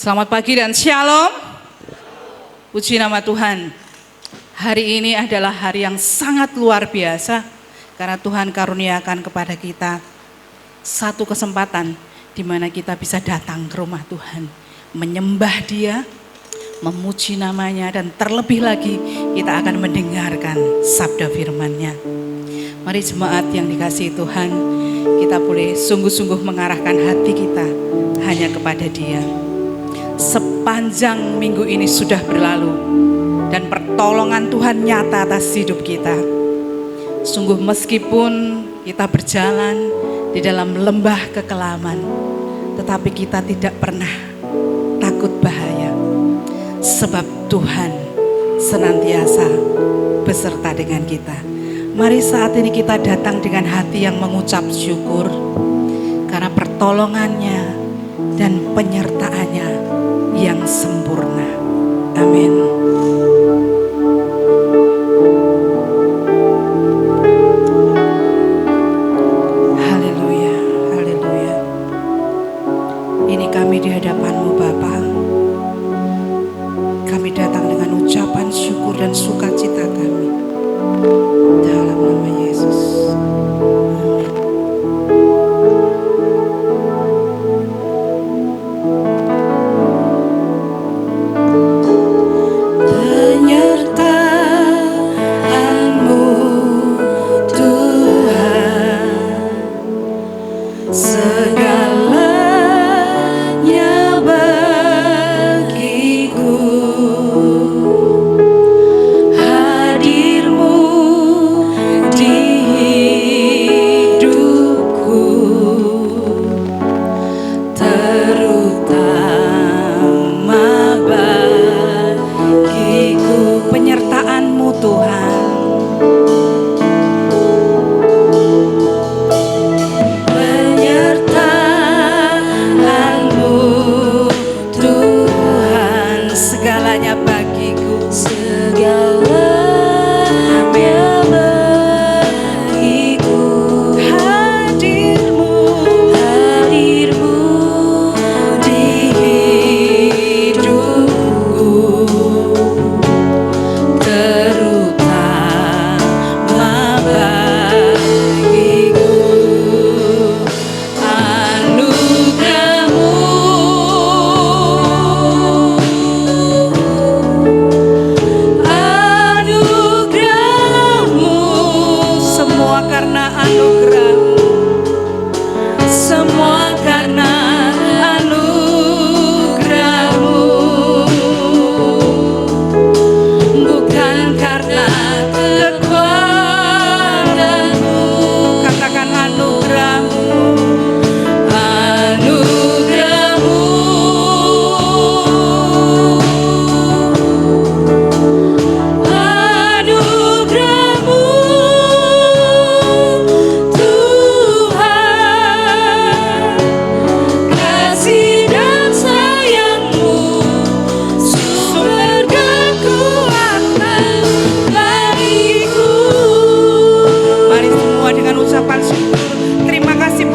Selamat pagi dan shalom. Puji nama Tuhan. Hari ini adalah hari yang sangat luar biasa karena Tuhan karuniakan kepada kita satu kesempatan di mana kita bisa datang ke rumah Tuhan, menyembah Dia, memuji namanya, dan terlebih lagi kita akan mendengarkan sabda firman-Nya. Mari jemaat yang dikasihi Tuhan, kita boleh sungguh-sungguh mengarahkan hati kita hanya kepada Dia. Sepanjang minggu ini sudah berlalu dan pertolongan Tuhan nyata atas hidup kita. Sungguh meskipun kita berjalan di dalam lembah kekelaman, tetapi kita tidak pernah takut bahaya, sebab Tuhan senantiasa beserta dengan kita. Mari saat ini kita datang dengan hati yang mengucap syukur karena pertolongannya dan penyertaannya yang sempurna. Amin. Haleluya, haleluya. Ini kami di hadapan-Mu Bapa. Kami datang dengan ucapan syukur dan sukacita kami. Dalam nama Yesus.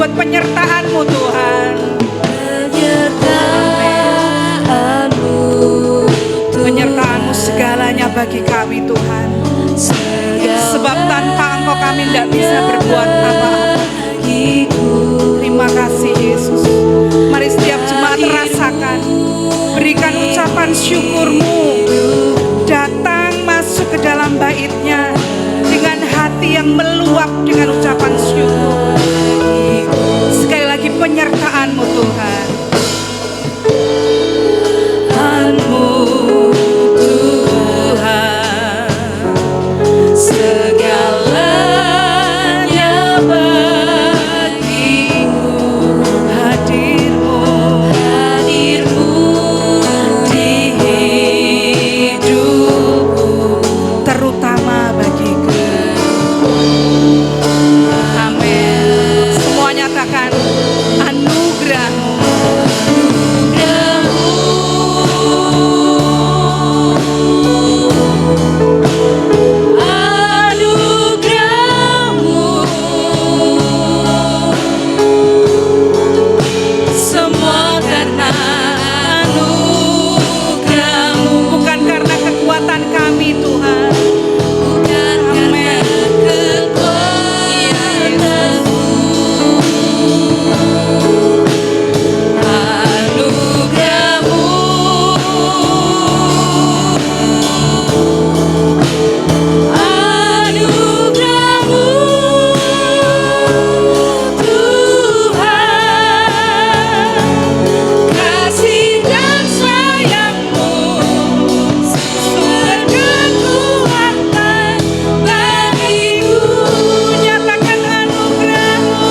Penyertaan-Mu Tuhan, penyertaan-Mu segalanya bagi kami Tuhan, sebab tanpa Engkau kami tidak bisa berbuat apa-apa. Terima kasih Yesus. Mari setiap jemaat rasakan, berikan ucapan syukur-Mu, datang masuk ke dalam bait-Nya dengan hati yang meluap dengan ucapan syukur. Sekali lagi penyertaan-Mu Tuhan. Tuhan, segalanya bagiku, hadir-Mu di kami Tuhan. Bukan karena kekuatanmu, anugerahmu, anugerahmu, Tuhan, kasih dan sayangmu, sumber kekuatan bagiku. Nyatakan anugerahmu.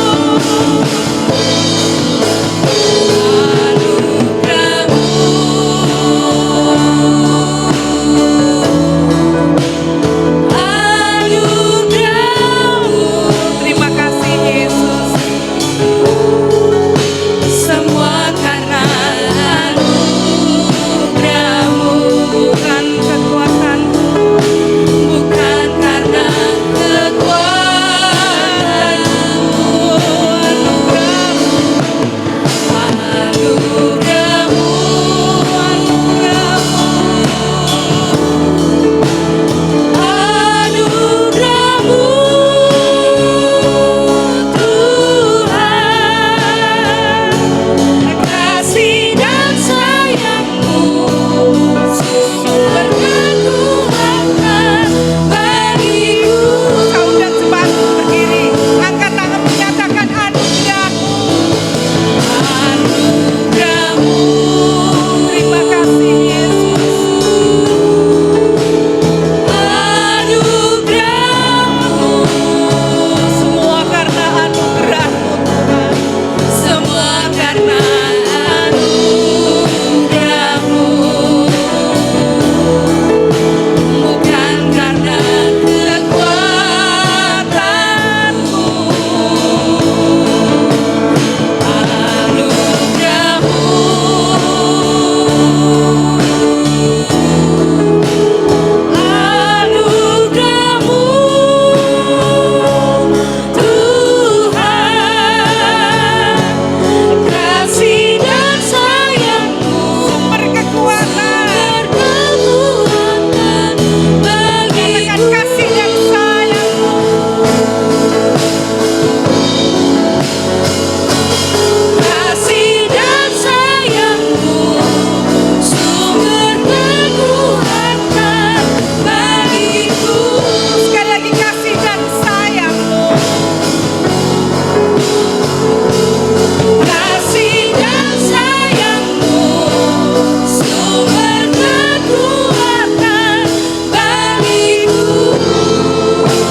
Terima kasih Yesus. Semua karena anugerahmu, Bukan kekuatanku, bukan karena kekuatanmu, anugerahmu, anugerahmu, Tuhan, kasih dan sayangmu, sumber kekuatan bagiku. Saudara sepatu berdiri, angkat tangan menyatakan anugerahmu. Anugerahmu, Terima kasih Yesus. anugerahmu, Semua karena anugerahmu Tuhan. semua karena anugerahmu, bukan karena kekuatanmu, anugerahmu, Tuhan, kasih dan sayangmu, Sumber kekuatan. kekuatan Nyatakan bagiku. kasih dan sayangmu. Kasih dan sayangmu, sumber kekuatan bagiku. Sekali lagi kasih dan sayangmu. Kasih dan sayangmu, sumber kekuatan bagiku.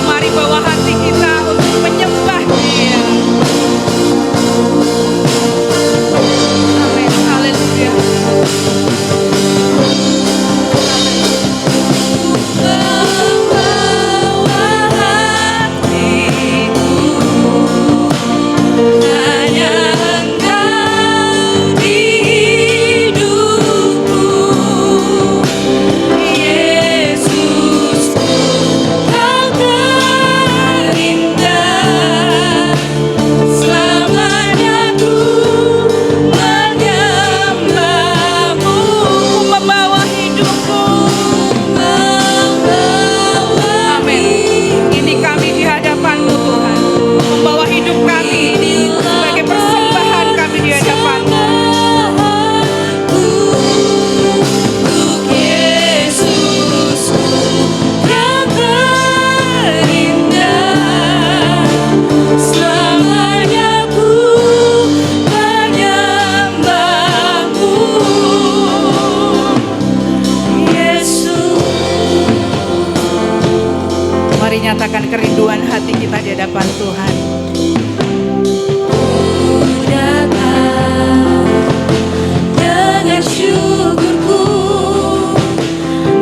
Mari bawa hati kita untuk menyembah Dia. Amin. Haleluya. Membawa hatiku, hanya Engkau di hidupku, Yesusku, Kau terindah, selamanya ku menyembahmu. Membawa hidupku. Amin. Ini kami di hadapan-Mu Tuhan. Membawa hidup kami sebagai persembahan kami di hadapan-Mu. Untuk Yesusku yang terindah, selamanya ku menyembahmu, Yesus. Mari nyatakan kerinduan hati kita di hadapan Tuhan. Ku datang dengan syukurku,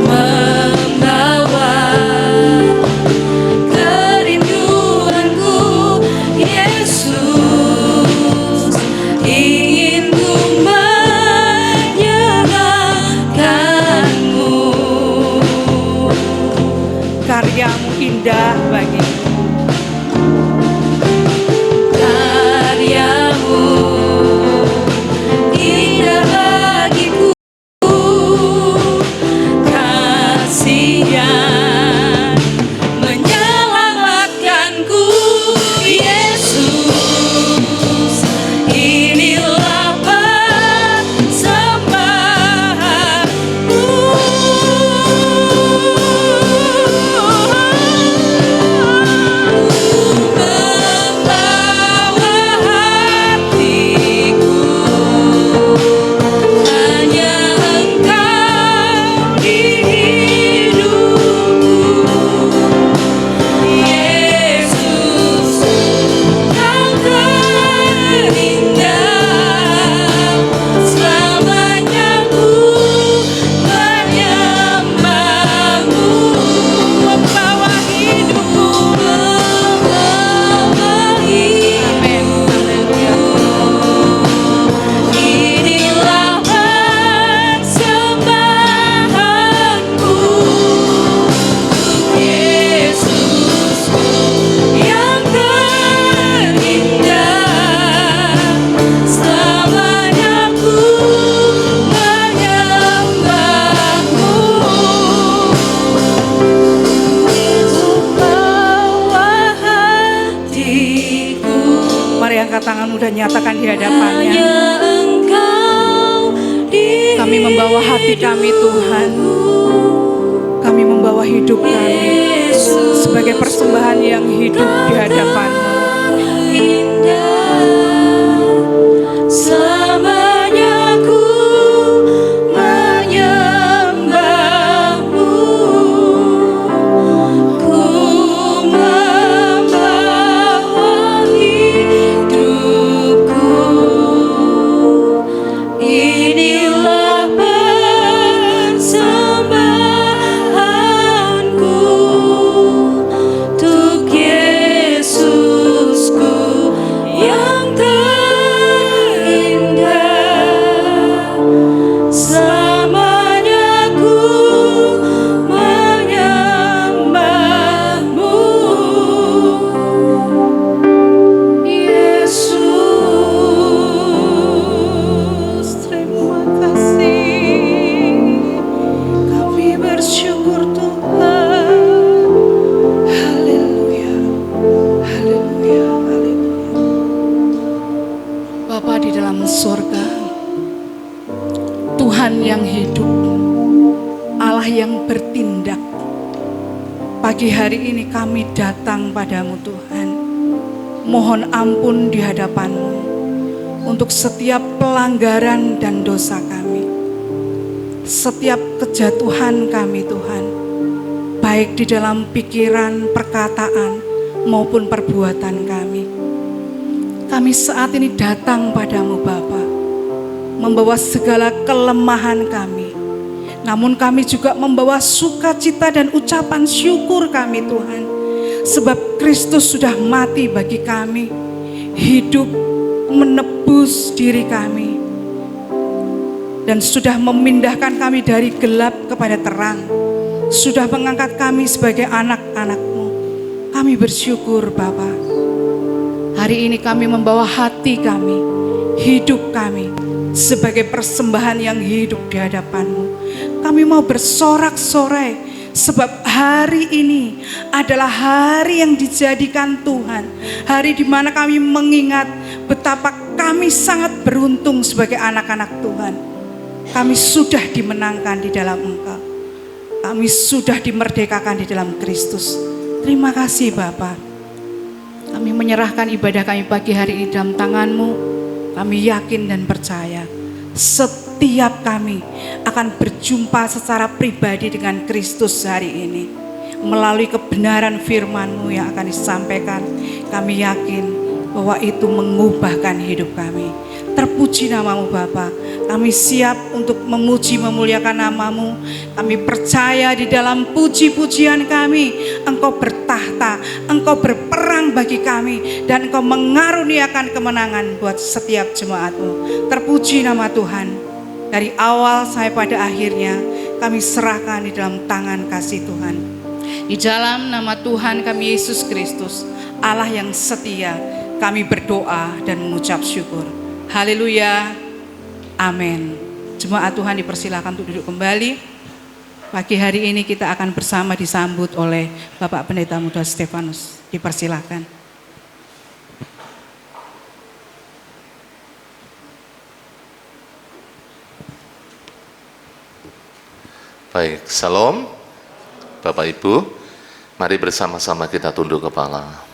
membawa kerinduanku, Yesus, ingin ku menyenangkanmu. Karya-Mu indah bagiku. Karyamu indah bagiku, kasih yang angkat tanganmu dan nyatakan di hadapannya. Hanya Engkau di Kami membawa hati kami Tuhan. Kami membawa hidup kami Yesus sebagai persembahan yang hidup di hadapan-Mu. indah. Selamanya ku menyembahmu, ku membawa hidupku. Inilah persembahanku untuk Yesusku yang terindah. Selamanya ku menyembahmu, Yesus. Terima kasih. Kami bersyukur Tuhan. Haleluya. Haleluya. Haleluya. Bapa di dalam surga, Tuhan yang hidup, Allah yang bertindak. Pagi hari ini kami datang padamu Tuhan. Mohon ampun di hadapan-Mu untuk setiap pelanggaran dan dosa kami. Setiap kejatuhan kami Tuhan, baik di dalam pikiran, perkataan, maupun perbuatan kami. Kami saat ini datang padamu Bapa, membawa segala kelemahan kami. Namun kami juga membawa sukacita dan ucapan syukur kami Tuhan. Sebab Kristus sudah mati bagi kami, hidup menebus diri kami, dan sudah memindahkan kami dari gelap kepada terang. Sudah mengangkat kami sebagai anak-anak-Mu. Kami bersyukur Bapa. Hari ini kami membawa hati kami, hidup kami sebagai persembahan yang hidup di hadapan-Mu. Kami mau bersorak-sorai sebab hari ini adalah hari yang dijadikan Tuhan. Hari di mana kami mengingat betapa kami sangat beruntung sebagai anak-anak Tuhan. Kami sudah dimenangkan di dalam Engkau. Kami sudah dimerdekakan di dalam Kristus. Terima kasih Bapa. Kami menyerahkan ibadah kami pagi hari ini dalam tangan-Mu. Kami yakin dan percaya setiap kami akan berjumpa secara pribadi dengan Kristus hari ini. Melalui kebenaran firman-Mu yang akan disampaikan, kami yakin bahwa itu mengubahkan hidup kami. Terpuji nama-Mu Bapa. Kami siap untuk memuji memuliakan nama-Mu. Kami percaya di dalam puji-pujian kami, Engkau bertahta, Engkau berperang bagi kami, dan Engkau mengaruniakan kemenangan buat setiap jemaat-Mu. Terpuji nama Tuhan. Dari awal sampai pada akhirnya kami serahkan di dalam tangan kasih Tuhan. Di dalam nama Tuhan kami Yesus Kristus, Allah yang setia, kami berdoa dan mengucap syukur. Haleluya. Amin. Jemaat Tuhan dipersilakan untuk duduk kembali. Pagi hari ini kita akan bersama disambut oleh Bapak Pendeta Muda Stefanus. Dipersilakan. Baik, salam Bapak Ibu. Mari bersama-sama kita tunduk kepala.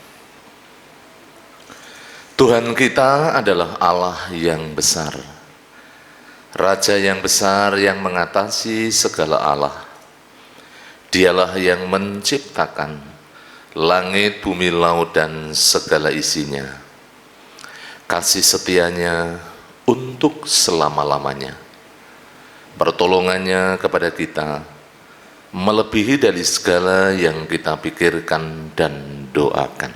Tuhan kita adalah Allah yang besar, Raja yang besar yang mengatasi segala Allah. Dialah yang menciptakan langit, bumi, laut, dan segala isinya. Kasih setianya untuk selama-lamanya. Pertolongannya kepada kita melebihi dari segala yang kita pikirkan dan doakan.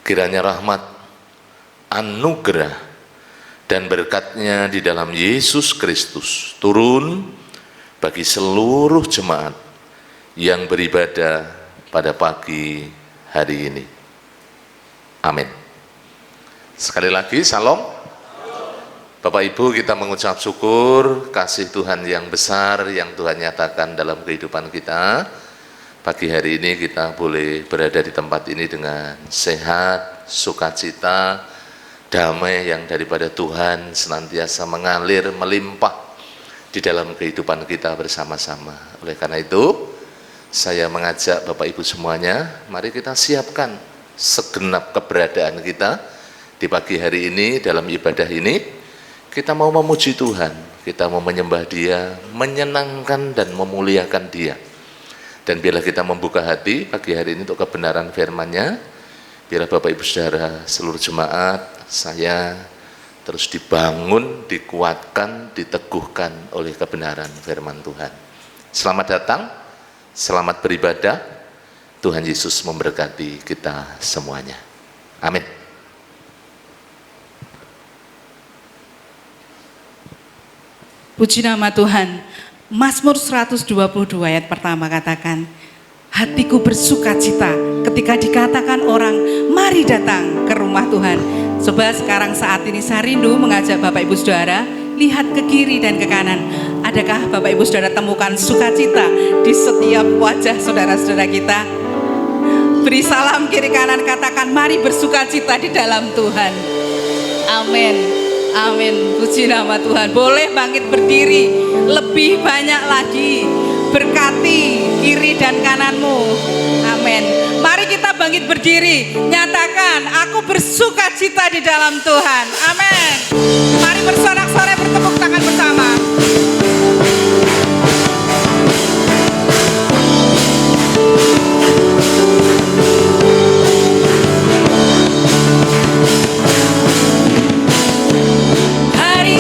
Kiranya rahmat, anugerah, dan berkatnya di dalam Yesus Kristus turun bagi seluruh jemaat yang beribadah pada pagi hari ini. Amin. Sekali lagi, salam. Bapak Ibu, kita mengucap syukur kasih Tuhan yang besar yang Tuhan nyatakan dalam kehidupan kita. Pagi hari ini kita boleh berada di tempat ini dengan sehat, sukacita, damai yang daripada Tuhan senantiasa mengalir, melimpah di dalam kehidupan kita bersama-sama. Oleh karena itu, saya mengajak Bapak Ibu semuanya, mari kita siapkan segenap keberadaan kita di pagi hari ini dalam ibadah ini. Kita mau memuji Tuhan, kita mau menyembah Dia, menyenangkan dan memuliakan Dia. Dan biarlah kita membuka hati pagi hari ini untuk kebenaran firman-Nya. Biarlah Bapak Ibu Saudara, seluruh jemaat, saya terus dibangun, dikuatkan, diteguhkan oleh kebenaran firman Tuhan. Selamat datang, selamat beribadah. Tuhan Yesus memberkati kita semuanya. Amin. Puji nama Tuhan. Mazmur 122 ayat pertama katakan, hatiku bersuka cita ketika dikatakan orang, mari datang ke rumah Tuhan. Coba sekarang saat ini saya rindu mengajak Bapak Ibu Saudara, lihat ke kiri dan ke kanan. Adakah Bapak Ibu Saudara temukan sukacita di setiap wajah saudara-saudara kita? Beri salam kiri kanan, katakan mari bersukacita di dalam Tuhan. Amin. Amin, puji nama Tuhan. Boleh bangkit berdiri, lebih banyak lagi. Berkati kiri dan kananmu. Amin. Mari kita bangkit berdiri, nyatakan aku bersuka cita di dalam Tuhan. Amin. Mari bersorak-sorai, bertepuk tangan bersama. Hari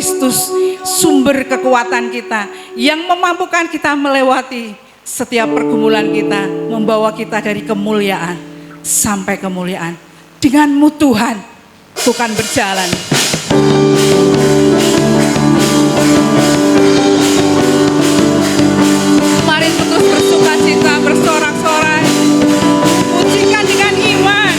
Kristus, sumber kekuatan kita yang memampukan kita melewati setiap pergumulan kita, membawa kita dari kemuliaan sampai kemuliaan. Denganmu Tuhan, bukan berjalan. Mari terus bersukacita, bersorak-sorai, pujikan dengan iman.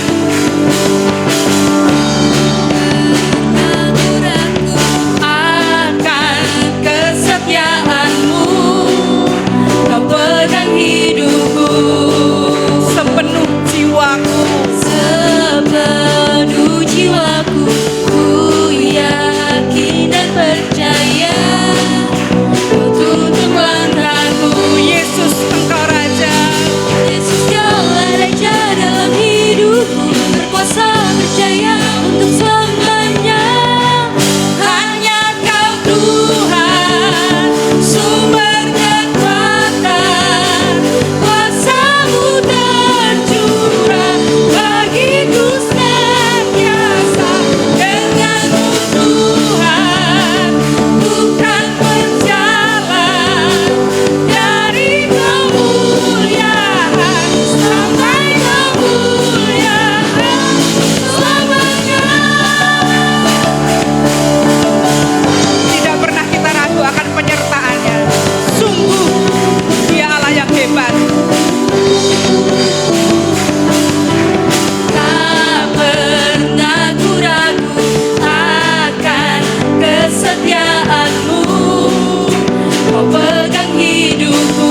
Akan kesetiaanmu, kau pegang hidupku Sepenuh jiwaku, sepenuh jiwaku. Ku yakin dan percaya, kau tuntun langkahku. Yesus Engkau Raja. Yesus Kaulah Raja dalam hidupku, berkuasa percaya untuk selamanya. Hanya Kau Tuhan, sumber kekuatan, kuasa-Mu tercurah bagiku senantiasa. Denganmu Tuhan, bukan berjalan dari kemuliaan sampai kemuliaan selamanya. Tidak pernah kita ragu akan penyertaan-Nya. Sungguh Dia Allah yang hebat. Tak pernah ku ragu akan kesetiaanmu, kau pegang hidupku.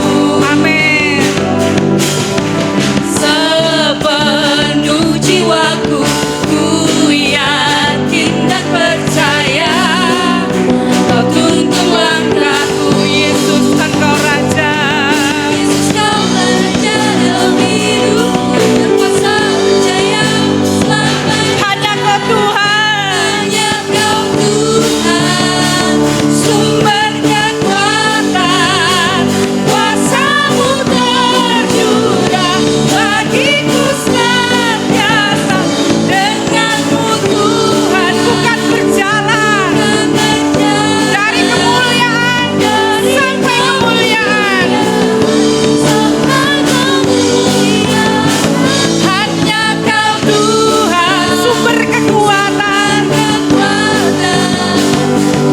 Amin. Sepenuh jiwaku, ku yakin dan percaya, kau tuntun langkahku. Yesus Engkau Raja. Yesus Kaulah Raja dalam hidupku, berkuasa percaya selamanya. Hanya Kau Tuhan, Hanya Kau Tuhan, sumber kekuatan, kuasa-Mu tercurah bagiku senantiasa. Denganmu Tuhan, bukan berjalan dari kemuliaan sampai kemuliaan. hanya Kau Tuhan, Sumber kekuatan,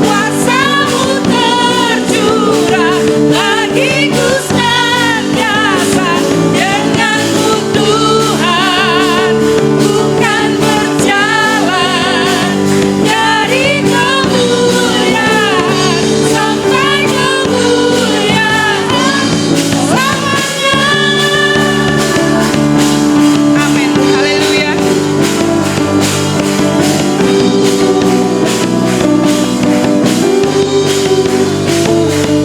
kuasa-Mu tercurah bagiku senantiasa. Denganmu Tuhan, bukan berjalan dari kemuliaan sampai kemuliaan selamanya. amin, haleluya.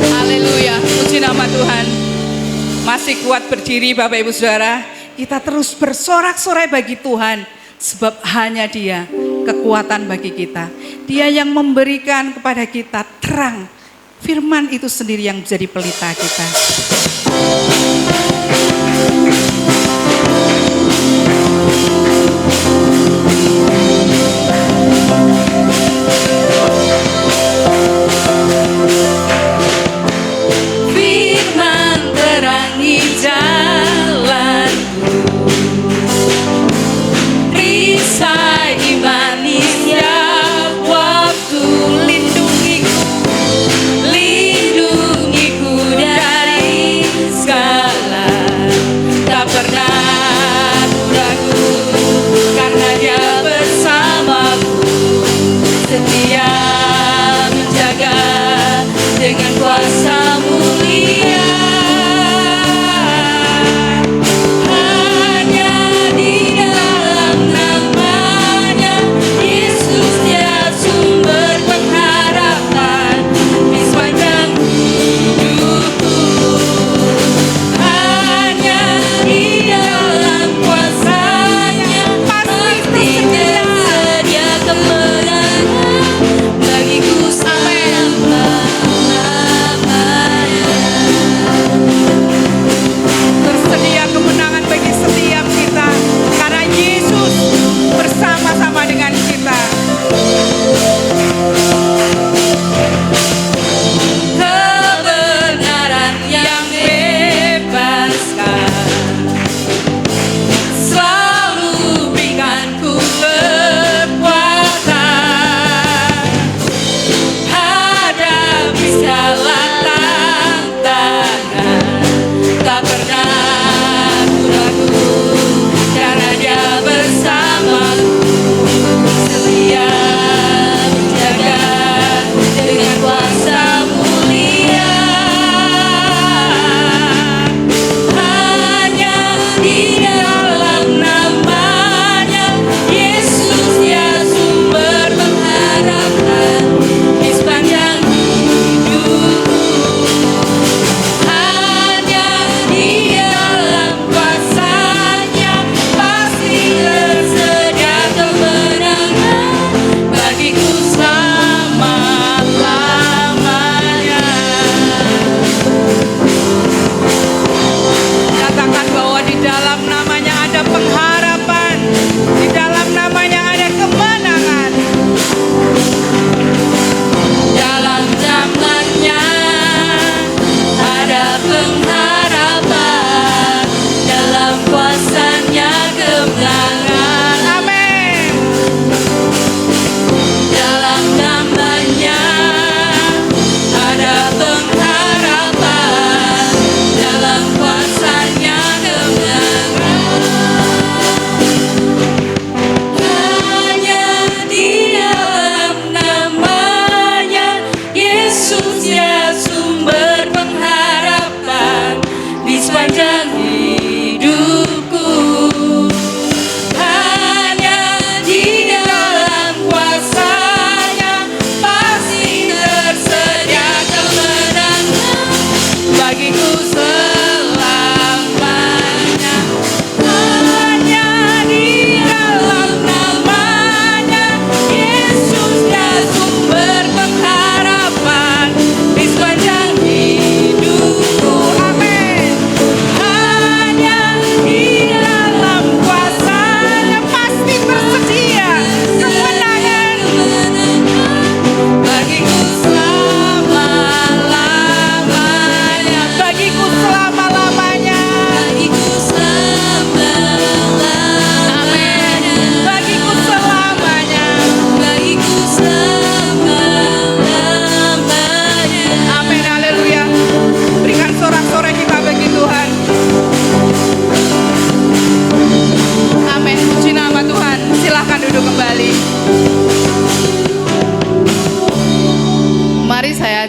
Haleluya, puji nama Tuhan. Masih kuat berdiri Bapak Ibu Saudara. Kita terus bersorak-sorai bagi Tuhan, sebab hanya Dia kekuatan bagi kita. Dia yang memberikan kepada kita terang. Firman itu sendiri yang menjadi pelita kita. Firman terangi jalanku, risai manis setiap waktu. Lindungiku dari segala, tak pernah ku ragu, karena Dia bersama.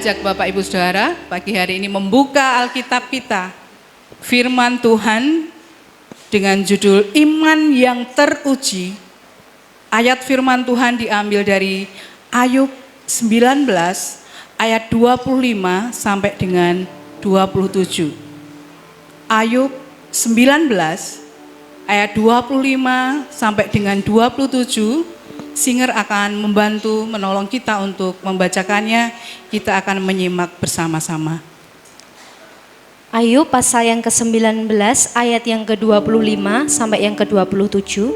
mengajak Bapak Ibu Saudara pagi hari ini membuka Alkitab kita, firman Tuhan dengan judul Iman yang Teruji. Ayat firman Tuhan diambil dari Ayub 19 ayat 25 sampai dengan 27. Ayub 19 ayat 25 sampai dengan 27. Singer akan membantu menolong kita untuk membacakannya. Kita akan menyimak bersama-sama. Ayub pasal yang ke-19 ayat yang ke-25 sampai yang ke-27.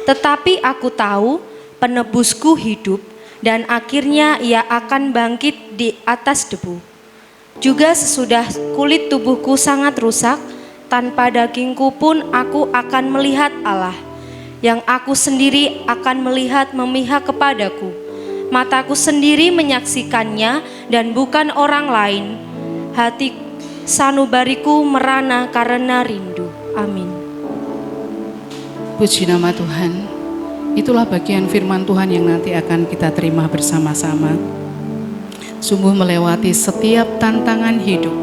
Tetapi aku tahu penebusku hidup dan akhirnya ia akan bangkit di atas debu. Juga sesudah kulit tubuhku sangat rusak, tanpa dagingku pun aku akan melihat Allah. Yang aku sendiri akan melihat memihak kepadaku. Mataku sendiri menyaksikannya dan bukan orang lain. Hati sanubariku merana karena rindu. Amin. Puji nama Tuhan. Itulah bagian firman Tuhan yang nanti akan kita terima bersama-sama. Sungguh melewati setiap tantangan hidup,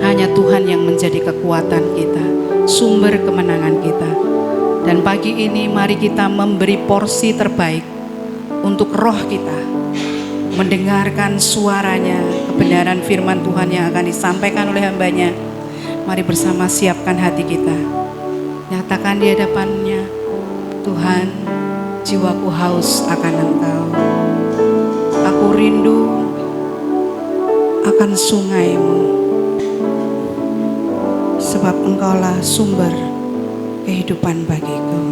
hanya Tuhan yang menjadi kekuatan kita, sumber kemenangan kita. Dan pagi ini mari kita memberi porsi terbaik untuk roh kita, mendengarkan suaranya, kebenaran firman Tuhan yang akan disampaikan oleh hambanya. Mari bersama siapkan hati kita, nyatakan di hadapannya, Tuhan, jiwaku haus akan Engkau, aku rindu akan sungai-Mu, sebab Engkaulah sumber kehidupan bagiku.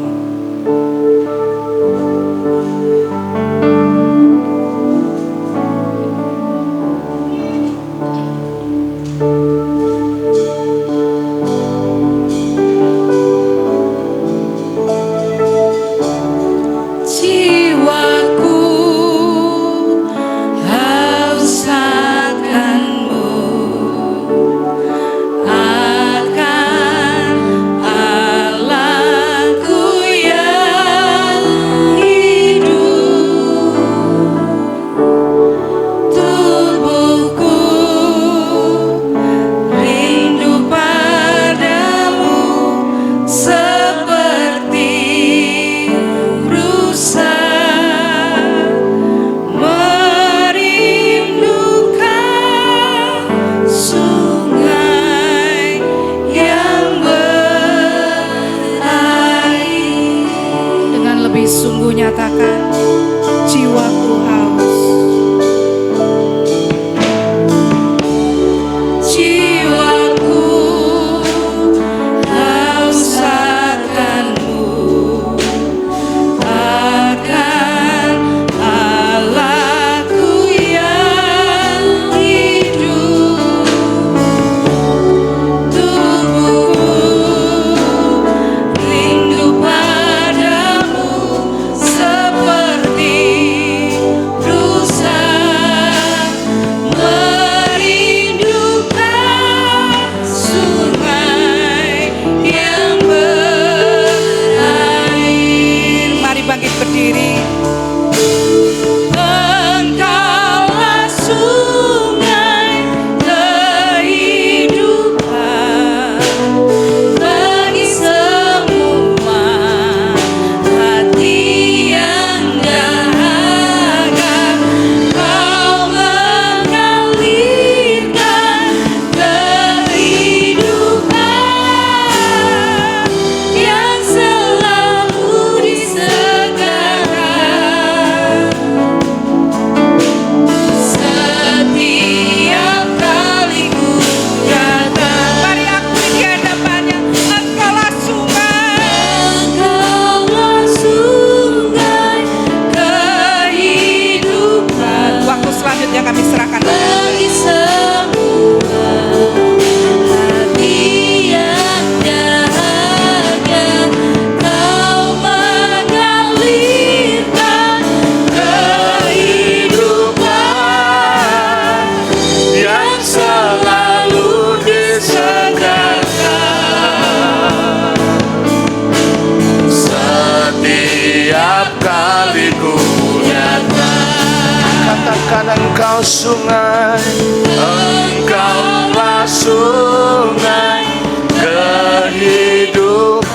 Jiwaku haus akan-Mu, akan Allahku yang hidup. Tubuhku rindu padamu seperti rusa merindukan sungai yang berair. Dengan lebih sungguh nyatakan, jiwaku haus. Jiwaku haus akan-Mu, akan Allahku yang hidup. Engkau sungai, Engkaulah sungai kehidupan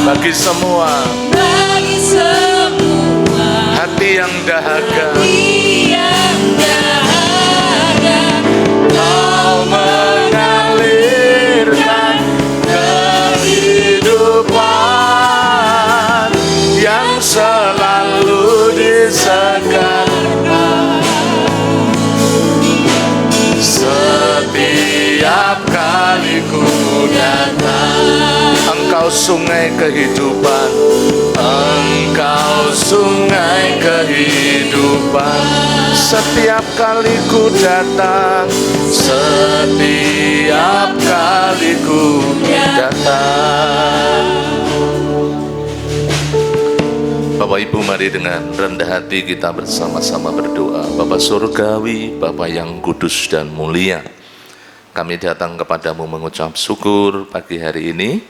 bagi semua bagi semua hati yang dahaga. yang dahaga. Kau mengalirkan kehidupan yang selalu disegarkan. Setiap kali ku datang, Engkau sungai kehidupan, Engkau sungai kehidupan. Setiap kali ku datang, setiap kali ku datang. Bapak Ibu, mari dengan rendah hati kita bersama-sama berdoa. Bapa Surgawi, Bapa yang kudus dan mulia, kami datang kepadamu mengucap syukur pagi hari ini.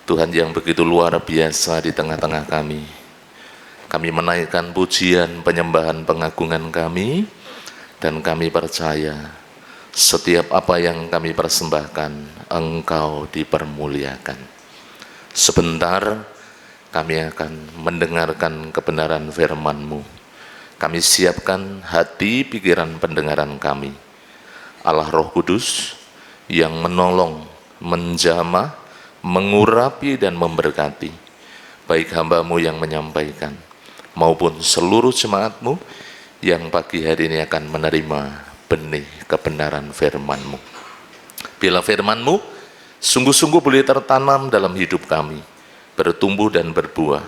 Tuhan yang begitu luar biasa di tengah-tengah kami. Kami menaikkan pujian, penyembahan, pengagungan kami, dan kami percaya setiap apa yang kami persembahkan, Engkau dipermuliakan. Sebentar kami akan mendengarkan kebenaran firman-Mu. Kami siapkan hati, pikiran, pendengaran kami. Allah Roh Kudus yang menolong, menjamah, mengurapi dan memberkati baik hamba-Mu yang menyampaikan maupun seluruh jemaat-Mu yang pagi hari ini akan menerima benih kebenaran firman-Mu. Bila firman-Mu sungguh-sungguh boleh tertanam dalam hidup kami, bertumbuh dan berbuah,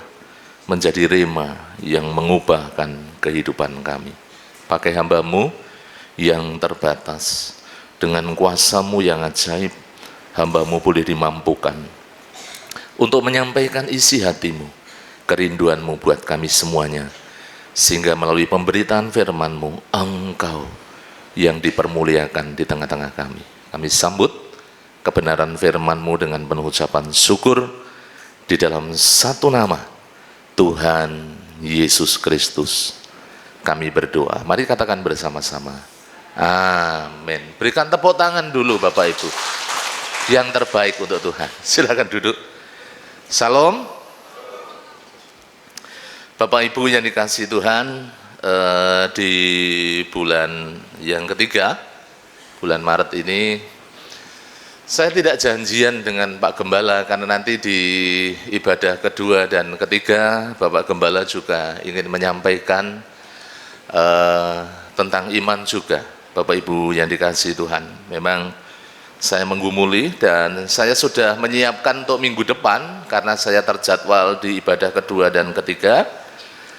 menjadi rema yang mengubahkan kehidupan kami. Pakai hamba-Mu yang terbatas, dengan kuasa-Mu yang ajaib, hamba-Mu boleh dimampukan untuk menyampaikan isi hati-Mu, kerinduan-Mu buat kami semuanya, sehingga melalui pemberitaan firman-Mu, Engkau yang dipermuliakan di tengah-tengah kami. Kami sambut kebenaran firman-Mu dengan penuh ucapan syukur di dalam satu nama, Tuhan Yesus Kristus. Kami berdoa. Mari katakan bersama-sama, amin. Berikan tepuk tangan dulu Bapak Ibu yang terbaik untuk Tuhan. Silakan duduk. Salam. Bapak Ibu yang dikasihi Tuhan, di bulan yang ketiga, bulan Maret ini, saya tidak janjian dengan Pak Gembala karena nanti di ibadah kedua dan ketiga Bapak Gembala juga ingin menyampaikan tentang iman juga. Bapak Ibu yang dikasihi Tuhan, memang saya menggumuli dan saya sudah menyiapkan untuk minggu depan karena saya terjadwal di ibadah kedua dan ketiga.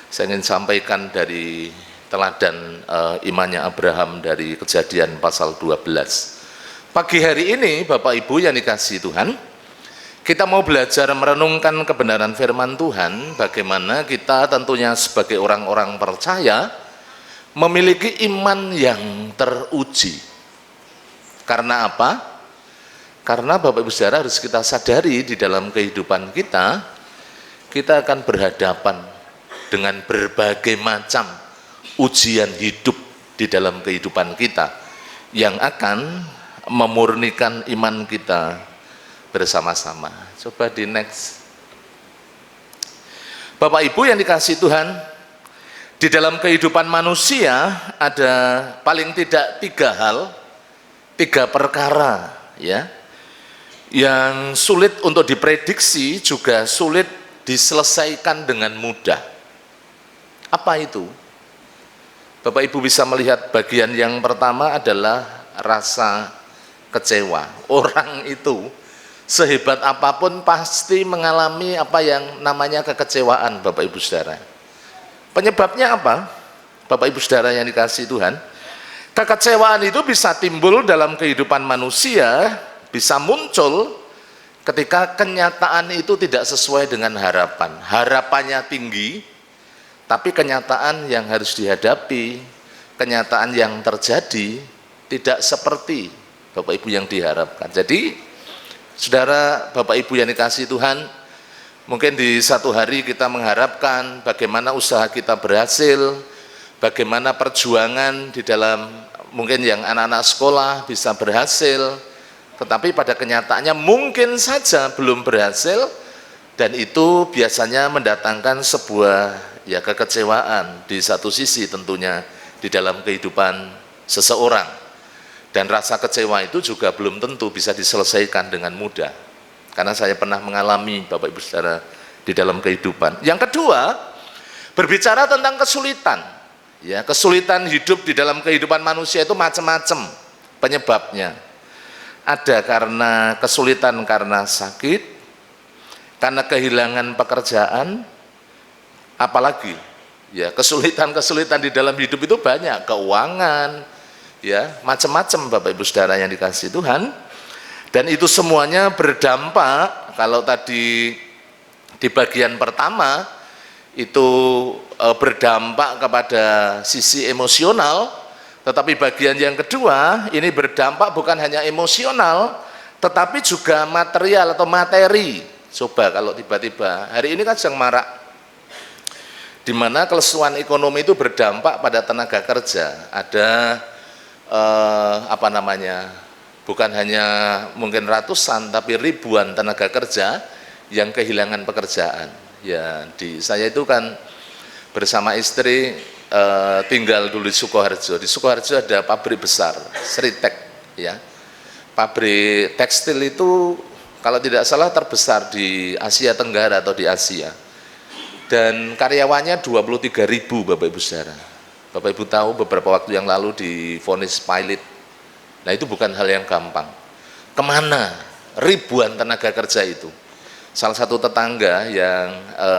Saya ingin sampaikan dari teladan imannya Abraham dari Kejadian pasal 12. Pagi hari ini Bapak Ibu yang dikasihi Tuhan, kita mau belajar merenungkan kebenaran firman Tuhan, bagaimana kita tentunya sebagai orang-orang percaya memiliki iman yang teruji. Karena apa? Karena Bapak Ibu Saudara harus kita sadari di dalam kehidupan kita, kita akan berhadapan dengan berbagai macam ujian hidup di dalam kehidupan kita yang akan memurnikan iman kita bersama-sama. Coba di next. Bapak Ibu yang dikasihi Tuhan, di dalam kehidupan manusia ada paling tidak tiga perkara ya yang sulit untuk diprediksi, juga sulit diselesaikan dengan mudah. Apa itu? Bapak Ibu bisa melihat bagian yang pertama adalah rasa kecewa. Orang itu sehebat apapun pasti mengalami apa yang namanya kekecewaan, Bapak Ibu Saudara. Penyebabnya apa? Bapak Ibu Saudara yang dikasihi Tuhan, kekecewaan itu bisa timbul dalam kehidupan manusia, bisa muncul ketika kenyataan itu tidak sesuai dengan harapan. Harapannya tinggi, tapi kenyataan yang harus dihadapi, kenyataan yang terjadi tidak seperti Bapak Ibu yang diharapkan. Jadi, saudara Bapak Ibu yang dikasihi Tuhan, mungkin di satu hari kita mengharapkan bagaimana usaha kita berhasil, bagaimana perjuangan di dalam mungkin yang anak-anak sekolah bisa berhasil, tetapi pada kenyataannya mungkin saja belum berhasil, dan itu biasanya mendatangkan sebuah ya kekecewaan di satu sisi tentunya di dalam kehidupan seseorang, dan rasa kecewa itu juga belum tentu bisa diselesaikan dengan mudah, karena saya pernah mengalami Bapak Ibu Saudara di dalam kehidupan. Yang kedua, berbicara tentang kesulitan, ya kesulitan hidup di dalam kehidupan manusia itu macam-macam penyebabnya. Ada karena kesulitan karena sakit, karena kehilangan pekerjaan, apalagi ya kesulitan-kesulitan di dalam hidup itu banyak, keuangan, ya macam-macam Bapak Ibu Saudara yang dikasihi Tuhan. Dan itu semuanya berdampak, kalau tadi di bagian pertama itu berdampak kepada sisi emosional, tetapi bagian yang kedua ini berdampak bukan hanya emosional, tetapi juga material atau materi. Coba kalau tiba-tiba hari ini kan sedang marak, di mana kelesuan ekonomi itu berdampak pada tenaga kerja. Ada bukan hanya mungkin ratusan, tapi ribuan tenaga kerja yang kehilangan pekerjaan. Ya, saya itu kan bersama istri tinggal dulu di Sukoharjo. Di Sukoharjo ada pabrik besar, Sritek, ya. Pabrik tekstil itu kalau tidak salah terbesar di Asia Tenggara atau di Asia. Dan karyawannya 23.000 Bapak Ibu Saudara. Bapak Ibu tahu beberapa waktu yang lalu divonis pilot. Nah, itu bukan hal yang gampang. Kemana ribuan tenaga kerja itu? Salah satu tetangga yang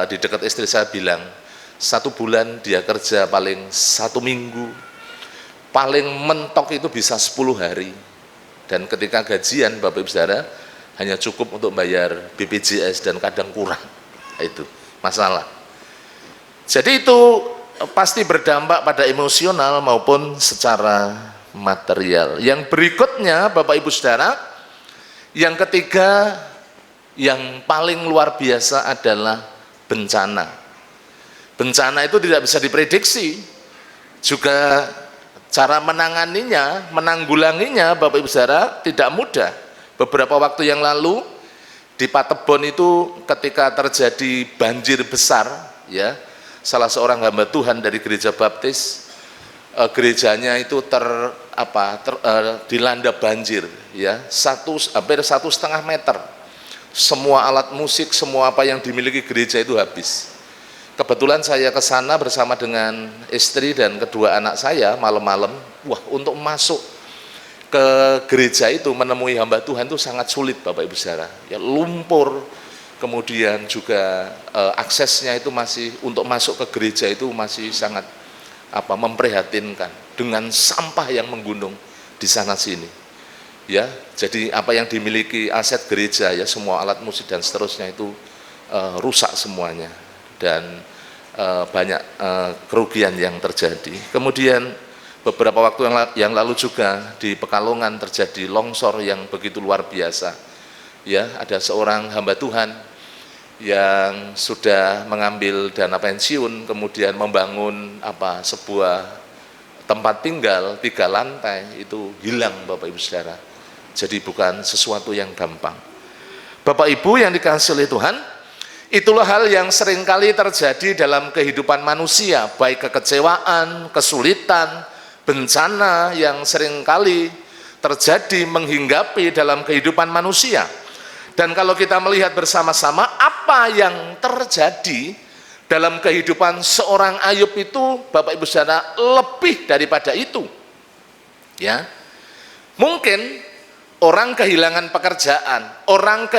di dekat istri saya bilang, 1 bulan dia kerja paling 1 minggu, paling mentok itu bisa 10 hari, dan ketika gajian Bapak Ibu Saudara hanya cukup untuk bayar BPJS dan kadang kurang. Itu masalah. Jadi itu pasti berdampak pada emosional maupun secara material. Yang berikutnya Bapak Ibu Saudara, yang ketiga yang paling luar biasa adalah bencana. Bencana itu tidak bisa diprediksi, juga cara menanggulanginya Bapak Ibu Saudara tidak mudah. Beberapa waktu yang lalu di Patebon itu ketika terjadi banjir besar, ya, salah seorang hamba Tuhan dari gereja baptis, gerejanya itu dilanda banjir, ya, hampir 1,5 meter. Semua alat musik, semua apa yang dimiliki gereja itu habis. Kebetulan saya ke sana bersama dengan istri dan kedua anak saya malam-malam. Wah, untuk masuk ke gereja itu menemui hamba Tuhan itu sangat sulit Bapak Ibu Saudara. Ya, lumpur, kemudian juga aksesnya itu masih untuk masuk ke gereja itu masih sangat memprihatinkan dengan sampah yang menggunung di sana sini. Ya, jadi apa yang dimiliki aset gereja, ya semua alat musik dan seterusnya itu rusak semuanya. Dan banyak kerugian yang terjadi. Kemudian beberapa waktu yang lalu juga di Pekalongan terjadi longsor yang begitu luar biasa. Ya, ada seorang hamba Tuhan yang sudah mengambil dana pensiun, kemudian membangun sebuah tempat tinggal 3 lantai, itu hilang Bapak Ibu Saudara. Jadi bukan sesuatu yang gampang. Bapak Ibu yang dikasihi oleh Tuhan, itulah hal yang seringkali terjadi dalam kehidupan manusia, baik kekecewaan, kesulitan, bencana yang seringkali terjadi menghinggapi dalam kehidupan manusia. Dan kalau kita melihat bersama-sama apa yang terjadi dalam kehidupan seorang Ayub itu, Bapak Ibu Saudara, lebih daripada itu. Ya. Mungkin orang kehilangan pekerjaan, orang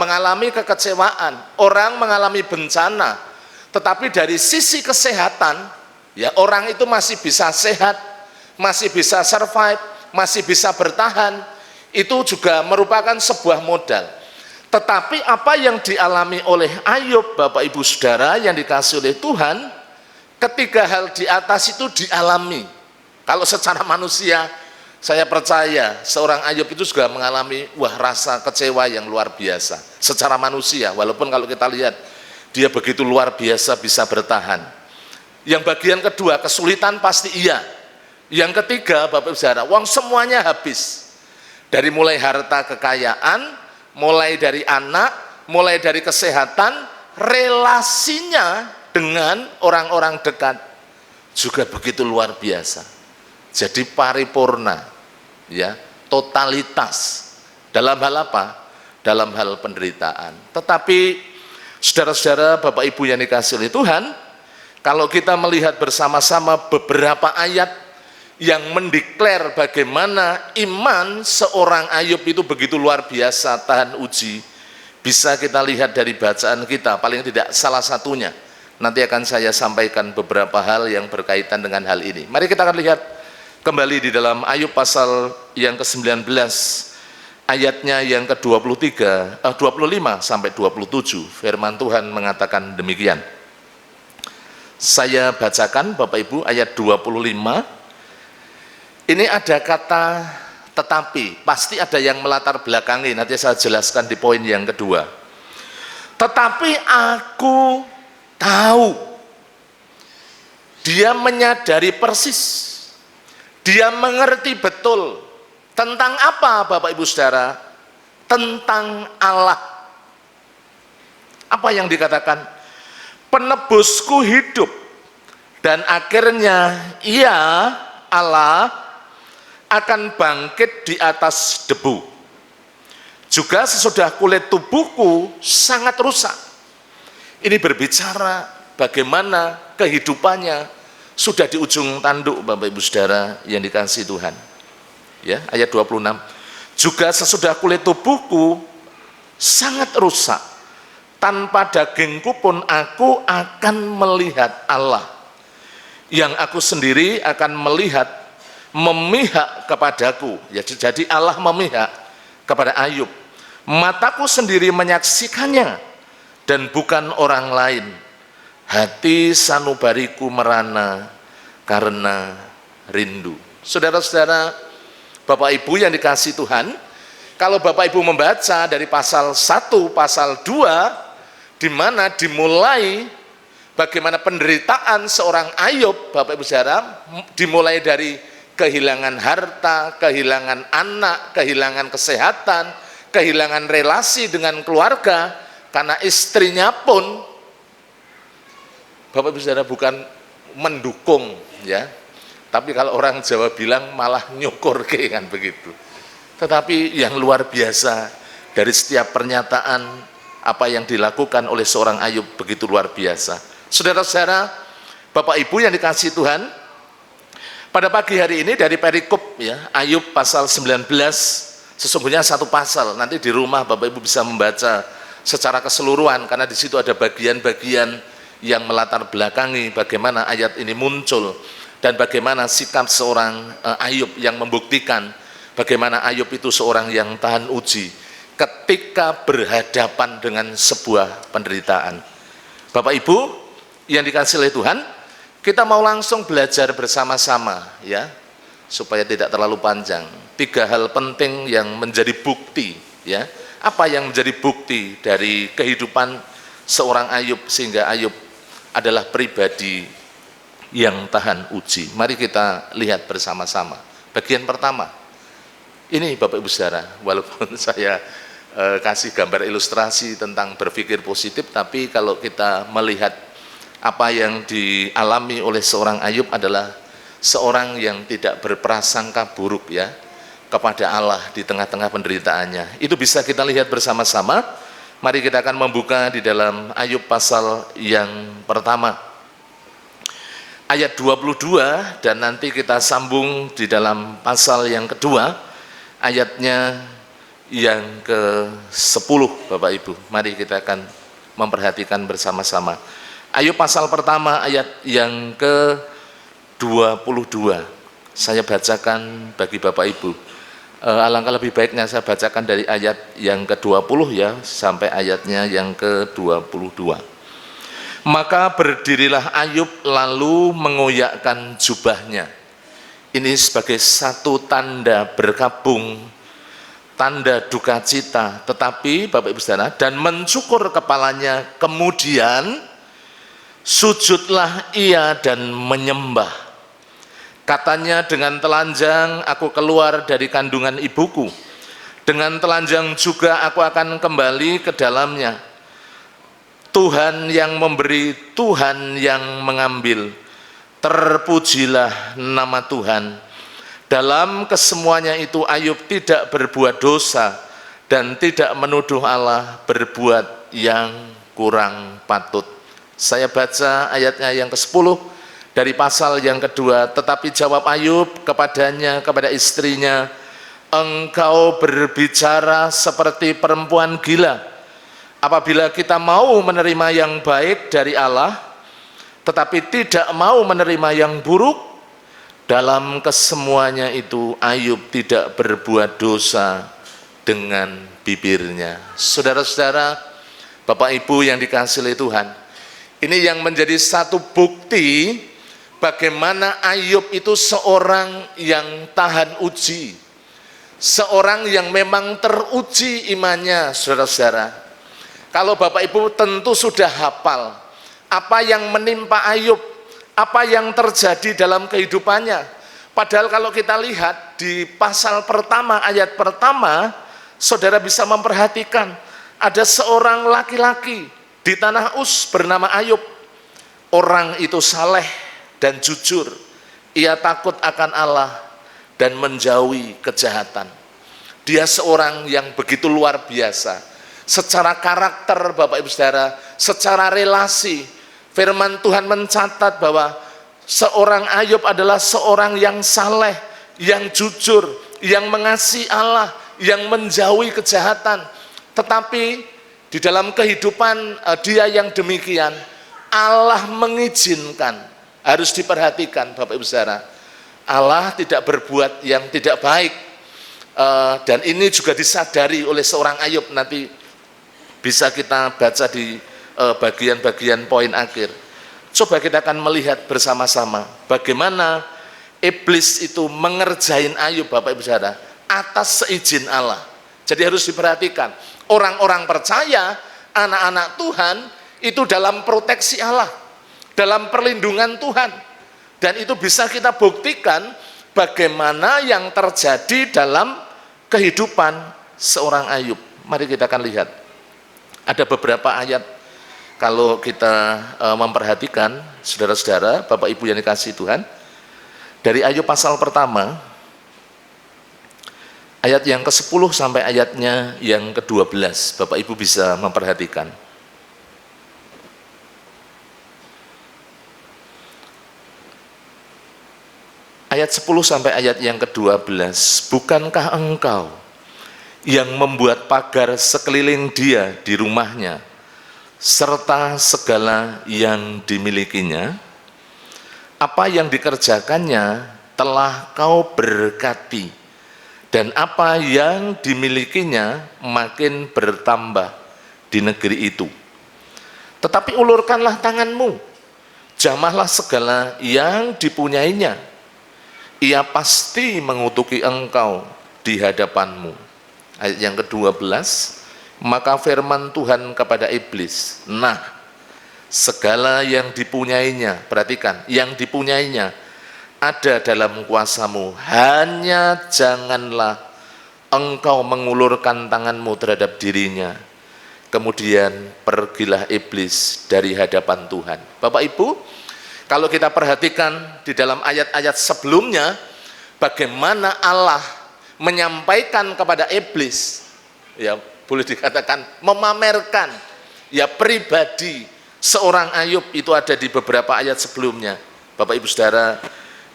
mengalami kekecewaan, orang mengalami bencana, tetapi dari sisi kesehatan, ya orang itu masih bisa sehat, masih bisa survive, masih bisa bertahan, itu juga merupakan sebuah modal. Tetapi apa yang dialami oleh Ayub, Bapak Ibu Saudara yang dikasihi oleh Tuhan, ketiga hal di atas itu dialami. Kalau secara manusia, saya percaya seorang Ayub itu juga mengalami rasa kecewa yang luar biasa secara manusia, walaupun kalau kita lihat dia begitu luar biasa bisa bertahan. Yang bagian kedua, kesulitan pasti iya. Yang ketiga, Bapak Ibu Saudara, uang semuanya habis. Dari mulai harta kekayaan, mulai dari anak, mulai dari kesehatan, relasinya dengan orang-orang dekat juga begitu luar biasa. Jadi paripurna, ya, totalitas. Dalam hal apa? Dalam hal penderitaan. Tetapi saudara-saudara, Bapak Ibu yang dikasihi oleh Tuhan, kalau kita melihat bersama-sama beberapa ayat yang mendeklar bagaimana iman seorang Ayub itu begitu luar biasa tahan uji, bisa kita lihat dari bacaan kita, paling tidak salah satunya. Nanti akan saya sampaikan beberapa hal yang berkaitan dengan hal ini. Mari kita akan lihat kembali di dalam Ayub pasal yang ke-19, ayatnya yang ke-25 sampai 27. Firman Tuhan mengatakan demikian. Saya bacakan Bapak Ibu ayat 25. Ini ada kata tetapi, pasti ada yang melatar belakangi, nanti saya jelaskan di poin yang kedua. Tetapi aku tahu, dia menyadari persis, dia mengerti betul tentang apa Bapak Ibu Saudara? Tentang Allah. Apa yang dikatakan? Penebusku hidup dan akhirnya ia, Allah, akan bangkit di atas debu. Juga sesudah kulit tubuhku sangat rusak. Ini berbicara bagaimana kehidupannya sudah di ujung tanduk Bapak Ibu Saudara yang dikasihi Tuhan. Ya, ayat 26. Juga sesudah kulit tubuhku sangat rusak, tanpa dagingku pun aku akan melihat Allah, yang aku sendiri akan melihat memihak kepadaku. Ya, jadi Allah memihak kepada Ayub. Mataku sendiri menyaksikannya dan bukan orang lain. Hati sanubariku merana karena rindu. Saudara-saudara, Bapak Ibu yang dikasihi Tuhan, kalau Bapak Ibu membaca dari pasal 1, pasal 2, di mana dimulai bagaimana penderitaan seorang Ayub, Bapak Ibu Saudara, dimulai dari kehilangan harta, kehilangan anak, kehilangan kesehatan, kehilangan relasi dengan keluarga, karena istrinya pun, Bapak Ibu Saudara, bukan mendukung, ya, tapi kalau orang Jawa bilang malah nyukur kan begitu. Tetapi yang luar biasa dari setiap pernyataan apa yang dilakukan oleh seorang Ayub begitu luar biasa. Saudara-saudara, Bapak Ibu yang dikasihi Tuhan, pada pagi hari ini dari perikop, ya, Ayub pasal 19, sesungguhnya satu pasal. Nanti di rumah Bapak Ibu bisa membaca secara keseluruhan, karena di situ ada bagian-bagian yang melatar belakangi bagaimana ayat ini muncul dan bagaimana sikap seorang Ayub yang membuktikan bagaimana Ayub itu seorang yang tahan uji ketika berhadapan dengan sebuah penderitaan. Bapak Ibu yang dikasihi oleh Tuhan, kita mau langsung belajar bersama-sama, ya, supaya tidak terlalu panjang. 3 hal penting yang menjadi bukti, ya. Apa yang menjadi bukti dari kehidupan seorang Ayub sehingga Ayub adalah pribadi yang tahan uji. Mari kita lihat bersama-sama. Bagian pertama. Ini Bapak Ibu Saudara, walaupun saya kasih gambar ilustrasi tentang berpikir positif, tapi kalau kita melihat apa yang dialami oleh seorang Ayub adalah seorang yang tidak berprasangka buruk, ya, kepada Allah di tengah-tengah penderitaannya. Itu bisa kita lihat bersama-sama. Mari kita akan membuka di dalam Ayub pasal yang pertama, ayat 22, dan nanti kita sambung di dalam pasal yang kedua, ayatnya yang ke-10, Bapak Ibu. Mari kita akan memperhatikan bersama-sama. Ayub pasal pertama ayat yang ke-22. Saya bacakan bagi Bapak Ibu. Alangkah lebih baiknya saya bacakan dari ayat yang ke-20, ya, sampai ayatnya yang ke-22. Maka berdirilah Ayub lalu mengoyakkan jubahnya. Ini sebagai satu tanda berkabung, tanda duka cita. Tetapi Bapak Ibu Saudara, dan mencukur kepalanya, kemudian Sujudlah ia dan menyembah. Katanya, dengan telanjang aku keluar dari kandungan ibuku, dengan telanjang juga aku akan kembali ke dalamnya. Tuhan yang memberi, Tuhan yang mengambil. Terpujilah nama Tuhan. Dalam kesemuanya itu Ayub tidak berbuat dosa dan tidak menuduh Allah berbuat yang kurang patut. Saya baca ayatnya yang ke-10 dari pasal yang kedua. Tetapi jawab Ayub kepadanya, kepada istrinya, engkau berbicara seperti perempuan gila. Apabila kita mau menerima yang baik dari Allah, tetapi tidak mau menerima yang buruk, dalam kesemuanya itu Ayub tidak berbuat dosa dengan bibirnya. Saudara-saudara, Bapak Ibu yang dikasihi oleh Tuhan, ini yang menjadi satu bukti bagaimana Ayub itu seorang yang tahan uji, seorang yang memang teruji imannya. Saudara-saudara, kalau Bapak Ibu tentu sudah hafal apa yang menimpa Ayub, apa yang terjadi dalam kehidupannya. Padahal kalau kita lihat di pasal pertama, ayat pertama, saudara bisa memperhatikan ada seorang laki-laki di tanah Uz bernama Ayub. Orang itu saleh dan jujur, ia takut akan Allah dan menjauhi kejahatan. Dia seorang yang begitu luar biasa secara karakter, Bapak Ibu Saudara, secara relasi. Firman Tuhan mencatat bahwa seorang Ayub adalah seorang yang saleh, yang jujur, yang mengasihi Allah, yang menjauhi kejahatan. Tetapi di dalam kehidupan dia yang demikian, Allah mengizinkan. Harus diperhatikan Bapak Ibu Saudara, Allah tidak berbuat yang tidak baik. Dan ini juga disadari oleh seorang Ayub. Nanti bisa kita baca di bagian-bagian poin akhir. Coba kita akan melihat bersama-sama bagaimana iblis itu mengerjain Ayub, Bapak Ibu Saudara, atas seizin Allah. Jadi harus diperhatikan, orang-orang percaya, anak-anak Tuhan itu dalam proteksi Allah, dalam perlindungan Tuhan. Dan itu bisa kita buktikan bagaimana yang terjadi dalam kehidupan seorang Ayub. Mari kita akan lihat. Ada beberapa ayat kalau kita memperhatikan, saudara-saudara, Bapak Ibu yang dikasihi Tuhan, dari Ayub pasal pertama, ayat yang ke-10 sampai ayatnya yang ke-12, Bapak Ibu bisa memperhatikan. Ayat 10 sampai ayat yang ke-12, bukankah engkau yang membuat pagar sekeliling dia di rumahnya, serta segala yang dimilikinya? Apa yang dikerjakannya telah kau berkati, dan apa yang dimilikinya makin bertambah di negeri itu. Tetapi ulurkanlah tanganmu, jamahlah segala yang dipunyainya, ia pasti mengutuki engkau di hadapanmu. Ayat yang ke-12, maka firman Tuhan kepada iblis, nah, segala yang dipunyainya, perhatikan, yang dipunyainya ada dalam kuasamu, hanya janganlah engkau mengulurkan tanganmu terhadap dirinya. Kemudian pergilah iblis dari hadapan Tuhan. Bapak Ibu, kalau kita perhatikan di dalam ayat-ayat sebelumnya, bagaimana Allah menyampaikan kepada iblis, ya boleh dikatakan memamerkan ya pribadi seorang Ayub, itu ada di beberapa ayat sebelumnya. Bapak Ibu Saudara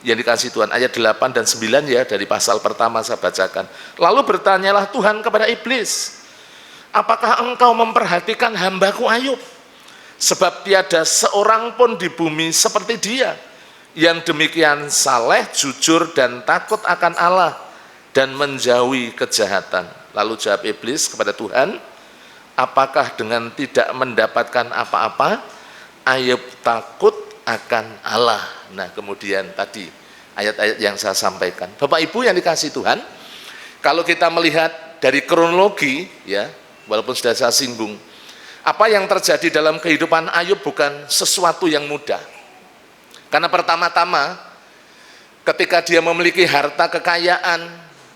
yang dikasihi Tuhan, ayat 8 dan 9 ya, dari pasal pertama saya bacakan. Lalu bertanyalah Tuhan kepada iblis, apakah engkau memperhatikan hambaku Ayub? Sebab tiada seorang pun di bumi seperti dia, yang demikian saleh, jujur dan takut akan Allah, dan menjauhi kejahatan. Lalu jawab iblis kepada Tuhan, apakah dengan tidak mendapatkan apa-apa Ayub takut akan Allah? Nah, kemudian tadi ayat-ayat yang saya sampaikan. Bapak Ibu yang dikasihi Tuhan, kalau kita melihat dari kronologi ya, walaupun sudah saya singgung, Apa yang terjadi dalam kehidupan Ayub bukan sesuatu yang mudah. Karena pertama-tama ketika dia memiliki harta kekayaan,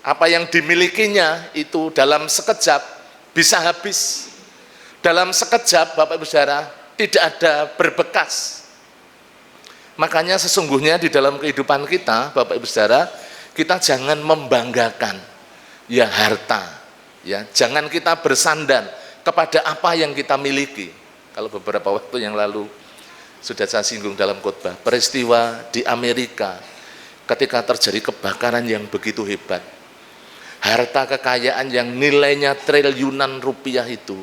apa yang dimilikinya itu dalam sekejap bisa habis. Dalam sekejap, Bapak Ibu Saudara, tidak ada berbekas. Makanya sesungguhnya di dalam kehidupan kita, Bapak Ibu Saudara, kita jangan membanggakan ya harta, ya jangan kita bersandar kepada apa yang kita miliki. Kalau beberapa waktu yang lalu sudah saya singgung dalam khotbah, peristiwa di Amerika ketika terjadi kebakaran yang begitu hebat, harta kekayaan yang nilainya triliunan rupiah itu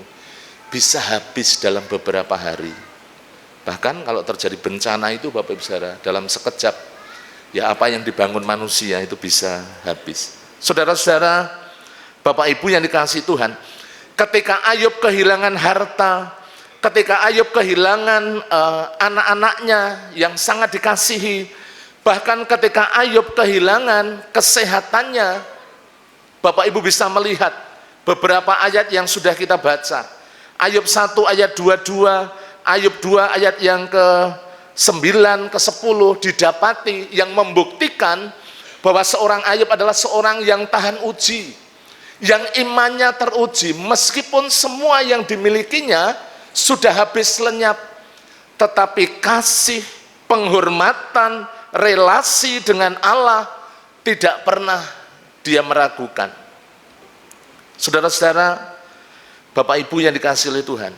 bisa habis dalam beberapa hari. Bahkan kalau terjadi bencana itu Bapak Ibu Saudara, dalam sekejap ya apa yang dibangun manusia itu bisa habis. Saudara-saudara, Bapak Ibu yang dikasihi Tuhan, ketika Ayub kehilangan harta, ketika Ayub kehilangan anak-anaknya yang sangat dikasihi, bahkan ketika Ayub kehilangan kesehatannya, Bapak Ibu bisa melihat beberapa ayat yang sudah kita baca. Ayub 1 ayat 22, Ayub 2 ayat yang ke-9, ke-10 didapati yang membuktikan bahwa seorang Ayub adalah seorang yang tahan uji, yang imannya teruji, meskipun semua yang dimilikinya sudah habis lenyap, tetapi kasih, penghormatan, relasi dengan Allah tidak pernah dia meragukan. Saudara-saudara, Bapak Ibu yang dikasihi oleh Tuhan,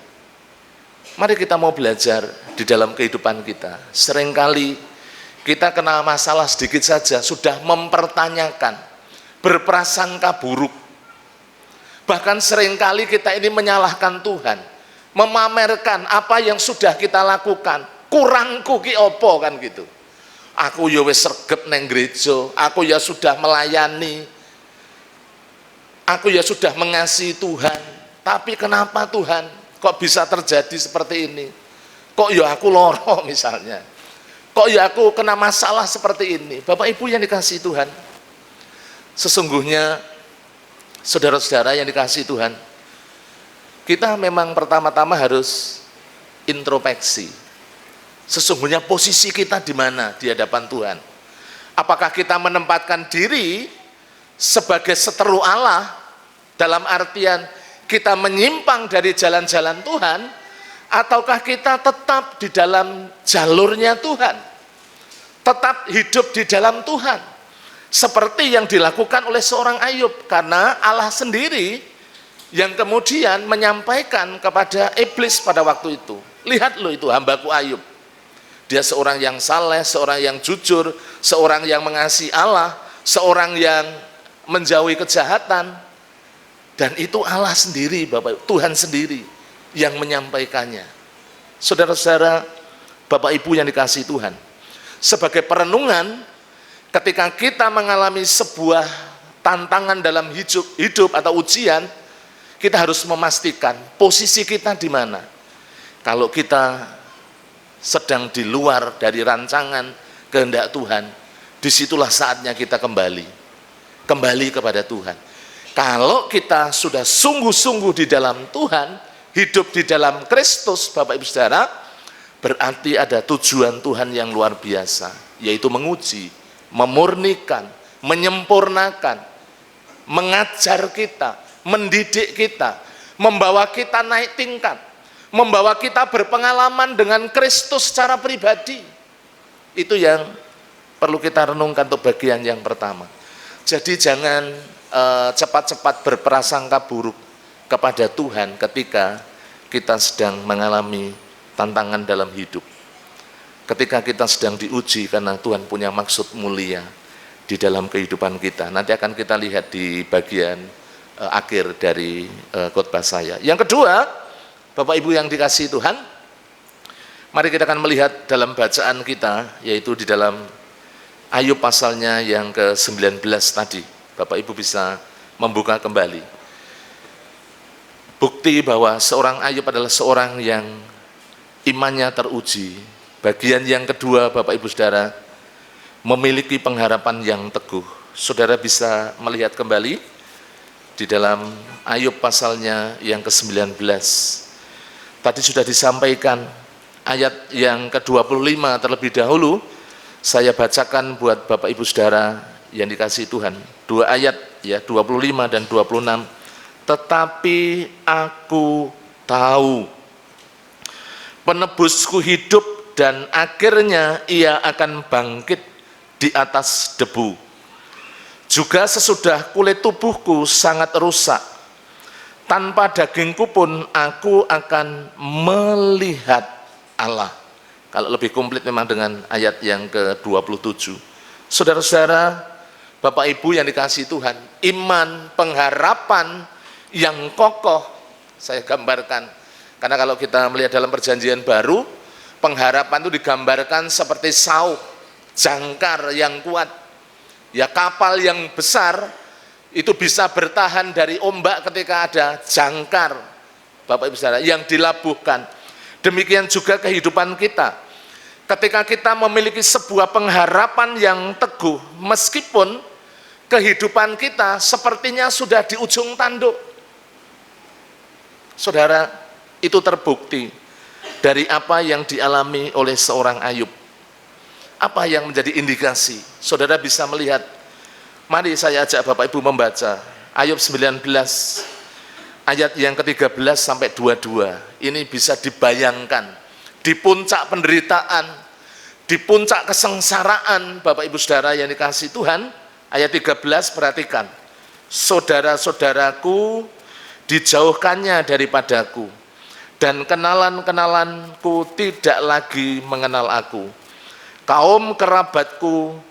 mari kita mau belajar di dalam kehidupan kita. Seringkali kita kena masalah sedikit saja sudah mempertanyakan, berprasangka buruk. Bahkan seringkali kita ini menyalahkan Tuhan, memamerkan apa yang sudah kita lakukan. Kurangku ki opo kan gitu. Aku ya wis sregep neng gereja, aku ya sudah melayani, aku ya sudah mengasihi Tuhan. Tapi kenapa Tuhan kok bisa terjadi seperti ini? Kok ya aku loro misalnya? Kok ya aku kena masalah seperti ini? Bapak Ibu yang dikasihi Tuhan, sesungguhnya saudara-saudara yang dikasihi Tuhan, kita memang pertama-tama harus introspeksi. Sesungguhnya posisi kita di mana di hadapan Tuhan? Apakah kita menempatkan diri sebagai seteru Allah, dalam artian kita menyimpang dari jalan-jalan Tuhan, ataukah kita tetap di dalam jalurnya Tuhan, tetap hidup di dalam Tuhan, seperti yang dilakukan oleh seorang Ayub? Karena Allah sendiri yang kemudian menyampaikan kepada iblis pada waktu itu, lihat lo itu hambaku Ayub, dia seorang yang saleh, seorang yang jujur, seorang yang mengasihi Allah, seorang yang menjauhi kejahatan. Dan itu Allah sendiri, Bapak, Tuhan sendiri yang menyampaikannya. Saudara-saudara, Bapak Ibu yang dikasihi Tuhan, sebagai perenungan, ketika kita mengalami sebuah tantangan dalam hidup atau ujian, kita harus memastikan posisi kita di mana. Kalau kita sedang di luar dari rancangan kehendak Tuhan, disitulah saatnya kita kembali kepada Tuhan. Kalau kita sudah sungguh-sungguh di dalam Tuhan, hidup di dalam Kristus, Bapak Ibu Saudara, berarti ada tujuan Tuhan yang luar biasa, yaitu menguji, memurnikan, menyempurnakan, mengajar kita, mendidik kita, membawa kita naik tingkat, membawa kita berpengalaman dengan Kristus secara pribadi. Itu yang perlu kita renungkan untuk bagian yang pertama. Jadi jangan cepat-cepat berprasangka buruk kepada Tuhan ketika kita sedang mengalami tantangan dalam hidup, ketika kita sedang diuji, karena Tuhan punya maksud mulia di dalam kehidupan kita. Nanti akan kita lihat di bagian akhir dari khotbah saya. Yang kedua, Bapak Ibu yang dikasihi Tuhan, mari kita akan melihat dalam bacaan kita, yaitu di dalam Ayub pasalnya yang ke-19 tadi. Bapak Ibu bisa membuka kembali. Bukti bahwa seorang Ayub adalah seorang yang imannya teruji. Bagian yang kedua, Bapak Ibu Saudara, memiliki pengharapan yang teguh. Saudara bisa melihat kembali di dalam Ayub pasalnya yang ke-19. Tadi sudah disampaikan ayat yang ke-25 terlebih dahulu, saya bacakan buat Bapak Ibu Saudara yang dikasihi Tuhan. 2 ayat ya, 25 dan 26. Tetapi aku tahu penebusku hidup dan akhirnya ia akan bangkit di atas debu. Juga sesudah kulit tubuhku sangat rusak, tanpa dagingku pun aku akan melihat Allah. Kalau lebih komplit memang dengan ayat yang ke-27. Saudara-saudara, Bapak Ibu yang dikasihi Tuhan, iman, pengharapan yang kokoh, saya gambarkan. Karena kalau kita melihat dalam perjanjian baru, pengharapan itu digambarkan seperti sauk, jangkar yang kuat. Ya, kapal yang besar itu bisa bertahan dari ombak ketika ada jangkar, Bapak Ibu Saudara, yang dilabuhkan. Demikian juga kehidupan kita. Ketika kita memiliki sebuah pengharapan yang teguh, meskipun kehidupan kita sepertinya sudah di ujung tanduk. Saudara, itu terbukti dari apa yang dialami oleh seorang Ayub. Apa yang menjadi indikasi? Saudara bisa melihat. Mari saya ajak Bapak Ibu membaca Ayub 19 ayat yang ke-13 sampai 22. Ini bisa dibayangkan di puncak penderitaan, di puncak kesengsaraan, Bapak Ibu Saudara yang dikasihi Tuhan. Ayat 13, perhatikan. Saudara-saudaraku dijauhkannya daripadaku, dan kenalan-kenalanku tidak lagi mengenal aku. Kaum kerabatku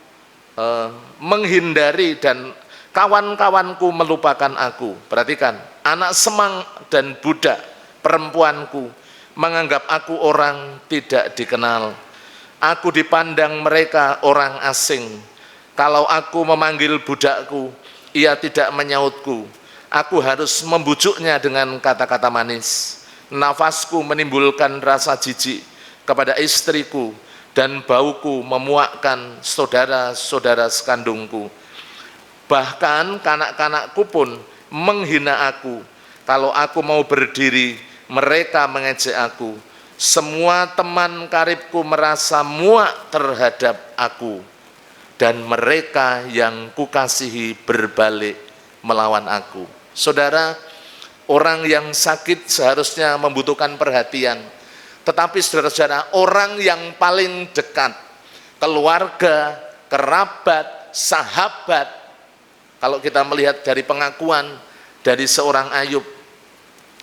menghindari dan kawan-kawanku melupakan aku. Perhatikan, anak semang dan budak perempuanku menganggap aku orang tidak dikenal. Aku dipandang mereka orang asing. Kalau aku memanggil budakku, ia tidak menyautku. Aku harus membujuknya dengan kata-kata manis. Nafasku menimbulkan rasa jijik kepada istriku, dan bauku memuakkan saudara-saudara sekandungku. Bahkan kanak-kanakku pun menghina aku. Kalau aku mau berdiri, mereka mengejek aku. Semua teman karibku merasa muak terhadap aku, dan mereka yang kukasihi berbalik melawan aku. Saudara, orang yang sakit seharusnya membutuhkan perhatian. Tetapi saudara-saudara, orang yang paling dekat, keluarga, kerabat, sahabat, kalau kita melihat dari pengakuan dari seorang Ayub,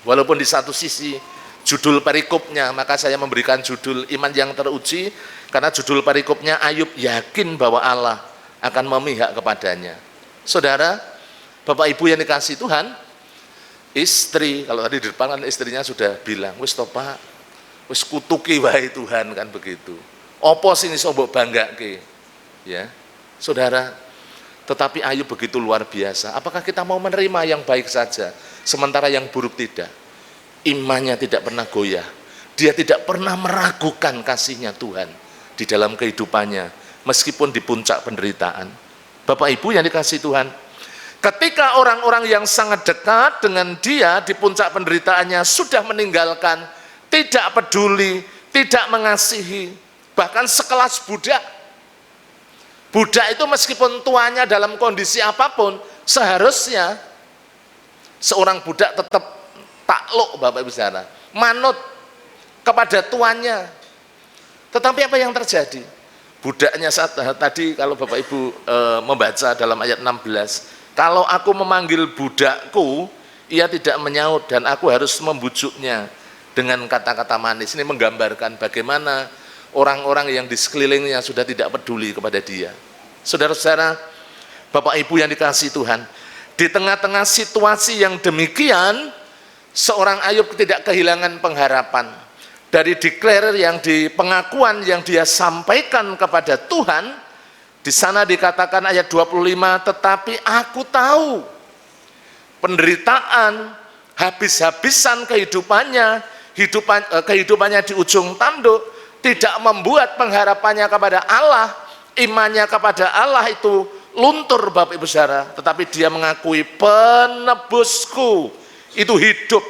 walaupun di satu sisi judul perikopnya, maka saya memberikan judul iman yang teruji, karena judul perikopnya Ayub yakin bahwa Allah akan memihak kepadanya. Saudara, Bapak Ibu yang dikasihi Tuhan, istri, kalau tadi di depan kan istrinya sudah bilang, wis to Pak, wis kutuki wae Tuhan, kan begitu. Opo sini sobok banggake, ya, saudara. Tetapi Ayub begitu luar biasa. Apakah kita mau menerima yang baik saja, sementara yang buruk tidak? Imannya tidak pernah goyah. Dia tidak pernah meragukan kasihnya Tuhan di dalam kehidupannya, meskipun di puncak penderitaan. Bapak Ibu yang dikasihi Tuhan, ketika orang-orang yang sangat dekat dengan dia di puncak penderitaannya sudah meninggalkan, tidak peduli, tidak mengasihi, bahkan sekelas budak. Budak itu meskipun tuannya dalam kondisi apapun, seharusnya seorang budak tetap takluk, Bapak Ibu Saudara, manut kepada tuannya. Tetapi apa yang terjadi? Budaknya saat tadi kalau Bapak Ibu membaca dalam ayat 16, kalau aku memanggil budakku, ia tidak menyaut, dan aku harus membujuknya dengan kata-kata manis. Ini menggambarkan bagaimana orang-orang yang di sekelilingnya sudah tidak peduli kepada dia. Saudara-saudara, Bapak Ibu yang dikasihi Tuhan, di tengah-tengah situasi yang demikian, seorang Ayub tidak kehilangan pengharapan. Dari declare yang di pengakuan yang dia sampaikan kepada Tuhan, di sana dikatakan ayat 25, tetapi aku tahu penderitaan, habis-habisan kehidupannya di ujung tanduk tidak membuat pengharapannya kepada Allah, imannya kepada Allah itu luntur, Bapak Ibu Saudara. Tetapi dia mengakui penebusku itu hidup,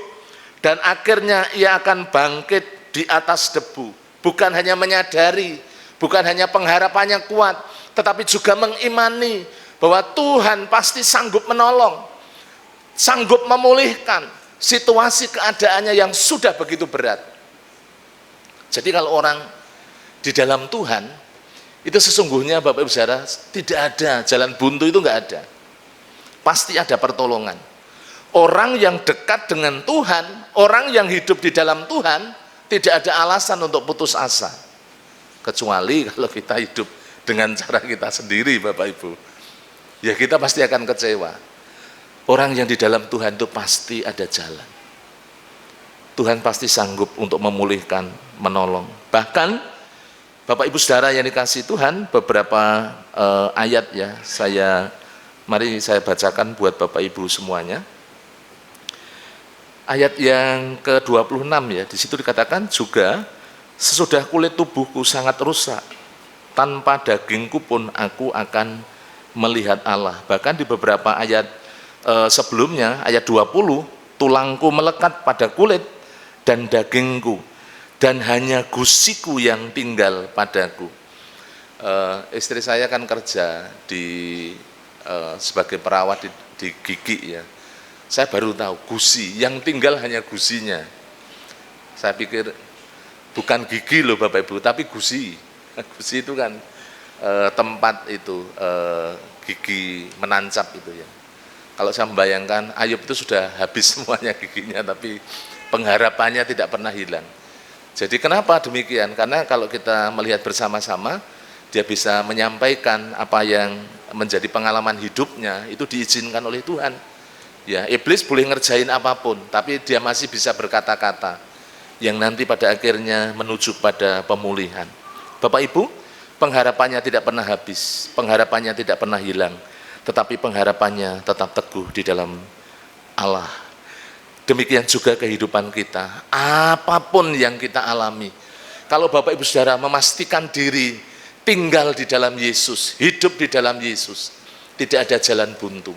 dan akhirnya ia akan bangkit di atas debu. Bukan hanya menyadari, bukan hanya pengharapannya kuat, tetapi juga mengimani bahwa Tuhan pasti sanggup menolong, sanggup memulihkan situasi keadaannya yang sudah begitu berat. Jadi kalau orang di dalam Tuhan, itu sesungguhnya Bapak Ibu Saudara, tidak ada jalan buntu, itu enggak ada. Pasti ada pertolongan. Orang yang dekat dengan Tuhan, orang yang hidup di dalam Tuhan, tidak ada alasan untuk putus asa. Kecuali kalau kita hidup dengan cara kita sendiri, Bapak Ibu, ya kita pasti akan kecewa. Orang yang di dalam Tuhan itu pasti ada jalan. Tuhan pasti sanggup untuk memulihkan, menolong. Bahkan Bapak Ibu Saudara yang dikasihi Tuhan, beberapa ayat ya, mari saya bacakan buat Bapak Ibu semuanya. Ayat yang ke-26 ya, di situ dikatakan juga, sesudah kulit tubuhku sangat rusak, tanpa dagingku pun aku akan melihat Allah. Bahkan di beberapa ayat sebelumnya, ayat 20, tulangku melekat pada kulit dan dagingku, dan hanya gusiku yang tinggal padaku. Istri saya kan kerja sebagai perawat di gigi ya. Saya baru tahu gusi, yang tinggal hanya gusinya. Saya pikir bukan gigi loh Bapak Ibu, tapi gusi. Gusi itu kan tempat itu gigi menancap itu ya. Kalau saya membayangkan Ayub itu sudah habis semuanya giginya, tapi pengharapannya tidak pernah hilang. Jadi kenapa demikian? Karena kalau kita melihat bersama-sama, dia bisa menyampaikan apa yang menjadi pengalaman hidupnya, itu diizinkan oleh Tuhan. Ya, iblis boleh ngerjain apapun, tapi dia masih bisa berkata-kata yang nanti pada akhirnya menuju pada pemulihan. Bapak Ibu, pengharapannya tidak pernah habis, pengharapannya tidak pernah hilang, tetapi pengharapannya tetap teguh di dalam Allah. Demikian juga kehidupan kita, apapun yang kita alami. Kalau Bapak Ibu Saudara memastikan diri tinggal di dalam Yesus, hidup di dalam Yesus, tidak ada jalan buntu.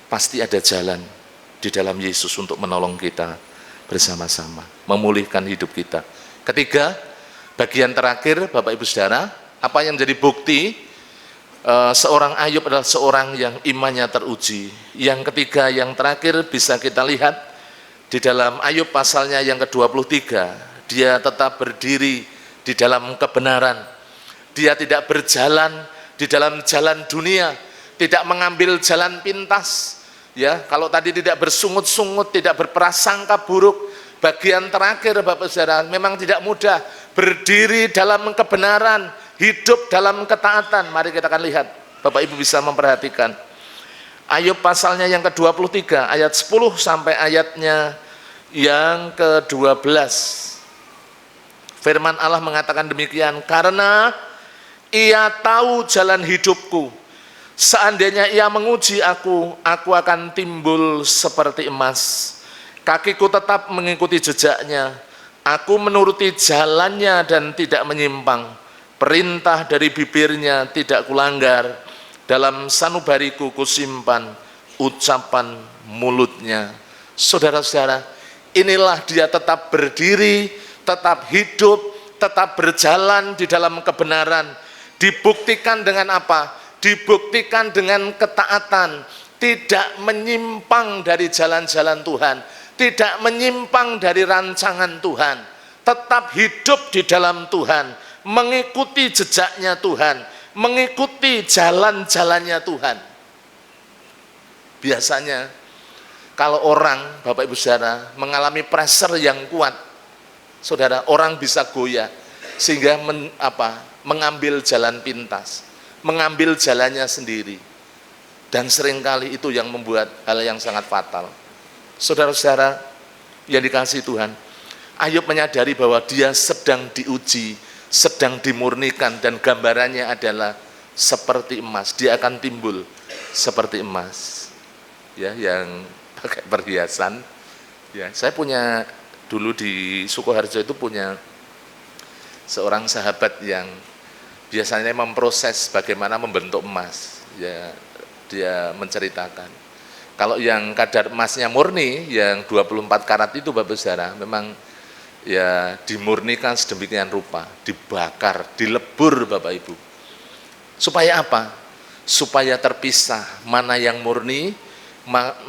Pasti ada jalan di dalam Yesus untuk menolong kita bersama-sama, memulihkan hidup kita. Ketiga, bagian terakhir Bapak Ibu Saudara, apa yang menjadi bukti seorang Ayub adalah seorang yang imannya teruji. Yang ketiga, yang terakhir bisa kita lihat di dalam Ayub pasalnya yang ke-23, dia tetap berdiri di dalam kebenaran. Dia tidak berjalan di dalam jalan dunia, tidak mengambil jalan pintas. Ya, kalau tadi tidak bersungut-sungut, tidak berprasangka buruk, bagian terakhir Bapak Saudara memang tidak mudah, berdiri dalam kebenaran, hidup dalam ketaatan. Mari kita akan lihat, Bapak Ibu bisa memperhatikan Ayub pasalnya yang ke-23 ayat 10 sampai ayatnya yang ke-12. Firman Allah mengatakan demikian, karena ia tahu jalan hidupku, seandainya ia menguji aku akan timbul seperti emas. Kakiku tetap mengikuti jejaknya, aku menuruti jalannya dan tidak menyimpang. Perintah dari bibirnya tidak kulanggar, dalam sanubariku kusimpan ucapan mulutnya. Saudara-saudara, inilah dia tetap berdiri, tetap hidup, tetap berjalan di dalam kebenaran. Dibuktikan dengan apa? Dibuktikan dengan ketaatan, tidak menyimpang dari jalan-jalan Tuhan, tidak menyimpang dari rancangan Tuhan, tetap hidup di dalam Tuhan, mengikuti jejaknya Tuhan, mengikuti jalan-jalannya Tuhan. Biasanya kalau orang, Bapak Ibu Saudara, mengalami pressure yang kuat, saudara, orang bisa goyah sehingga mengambil jalan pintas, mengambil jalannya sendiri, dan seringkali itu yang membuat hal yang sangat fatal. Saudara-saudara yang dikasihi Tuhan, Ayub menyadari bahwa dia sedang diuji, sedang dimurnikan, dan gambarannya adalah seperti emas. Dia akan timbul seperti emas, ya, yang pakai perhiasan. Ya, saya punya dulu di Sukoharjo itu punya seorang sahabat yang biasanya memproses bagaimana membentuk emas. Ya, dia menceritakan Kalau yang kadar emasnya murni, yang 24 karat itu Bapak Saudara, memang ya dimurnikan sedemikian rupa, dibakar, dilebur Bapak Ibu. Supaya apa? Supaya terpisah mana yang murni,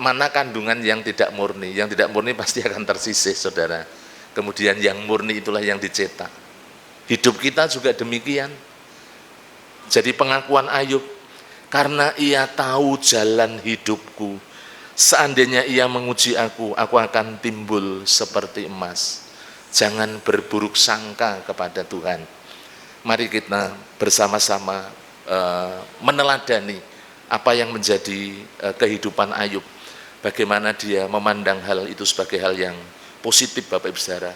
mana kandungan yang tidak murni. Yang tidak murni pasti akan tersisih Saudara. Kemudian yang murni itulah yang dicetak. Hidup kita juga demikian. Jadi pengakuan Ayub, karena ia tahu jalan hidupku, seandainya ia menguji aku akan timbul seperti emas. Jangan berburuk sangka kepada Tuhan. Mari kita bersama-sama meneladani apa yang menjadi kehidupan Ayub. Bagaimana dia memandang hal itu sebagai hal yang positif Bapak Ibu Saudara.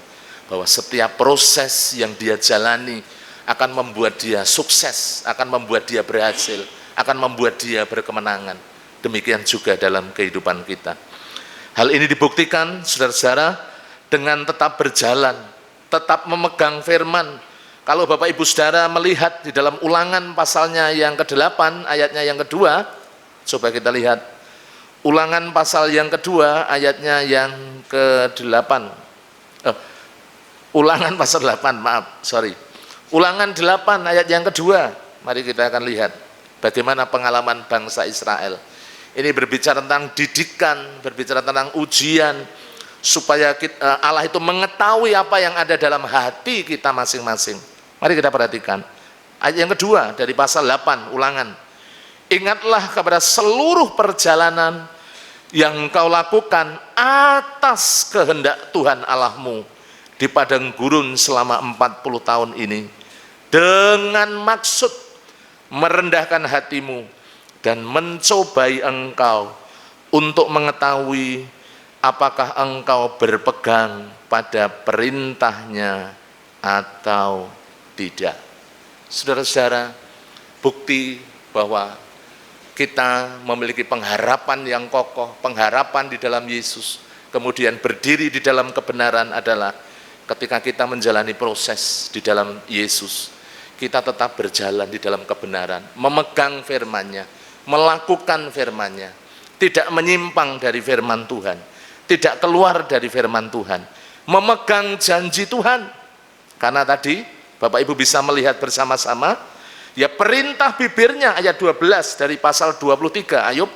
Bahwa setiap proses yang dia jalani akan membuat dia sukses, akan membuat dia berhasil, akan membuat dia berkemenangan. Demikian juga dalam kehidupan kita. Hal ini dibuktikan saudara-saudara dengan tetap berjalan, tetap memegang firman. Kalau Bapak Ibu Saudara melihat di dalam Ulangan pasalnya yang ke-8 ayatnya yang kedua, coba kita lihat Ulangan pasal yang kedua ayatnya yang ke-8. Ulangan pasal 8, Ulangan 8 ayat yang kedua. Mari kita akan lihat bagaimana pengalaman bangsa Israel. Ini berbicara tentang didikan, berbicara tentang ujian, supaya Allah itu mengetahui apa yang ada dalam hati kita masing-masing. Mari kita perhatikan ayat yang kedua dari pasal 8 Ulangan. Ingatlah kepada seluruh perjalanan yang kau lakukan atas kehendak Tuhan Allahmu di padang gurun selama 40 tahun ini, dengan maksud merendahkan hatimu dan mencobai engkau untuk mengetahui apakah engkau berpegang pada perintahnya atau tidak. Saudara-saudara, bukti bahwa kita memiliki pengharapan yang kokoh, pengharapan di dalam Yesus, kemudian berdiri di dalam kebenaran adalah ketika kita menjalani proses di dalam Yesus, kita tetap berjalan di dalam kebenaran, memegang firman-Nya, melakukan firman-Nya, tidak menyimpang dari firman Tuhan, tidak keluar dari firman Tuhan, memegang janji Tuhan. Karena tadi Bapak Ibu bisa melihat bersama-sama, ya perintah bibirnya ayat 12 dari pasal 23 Ayub.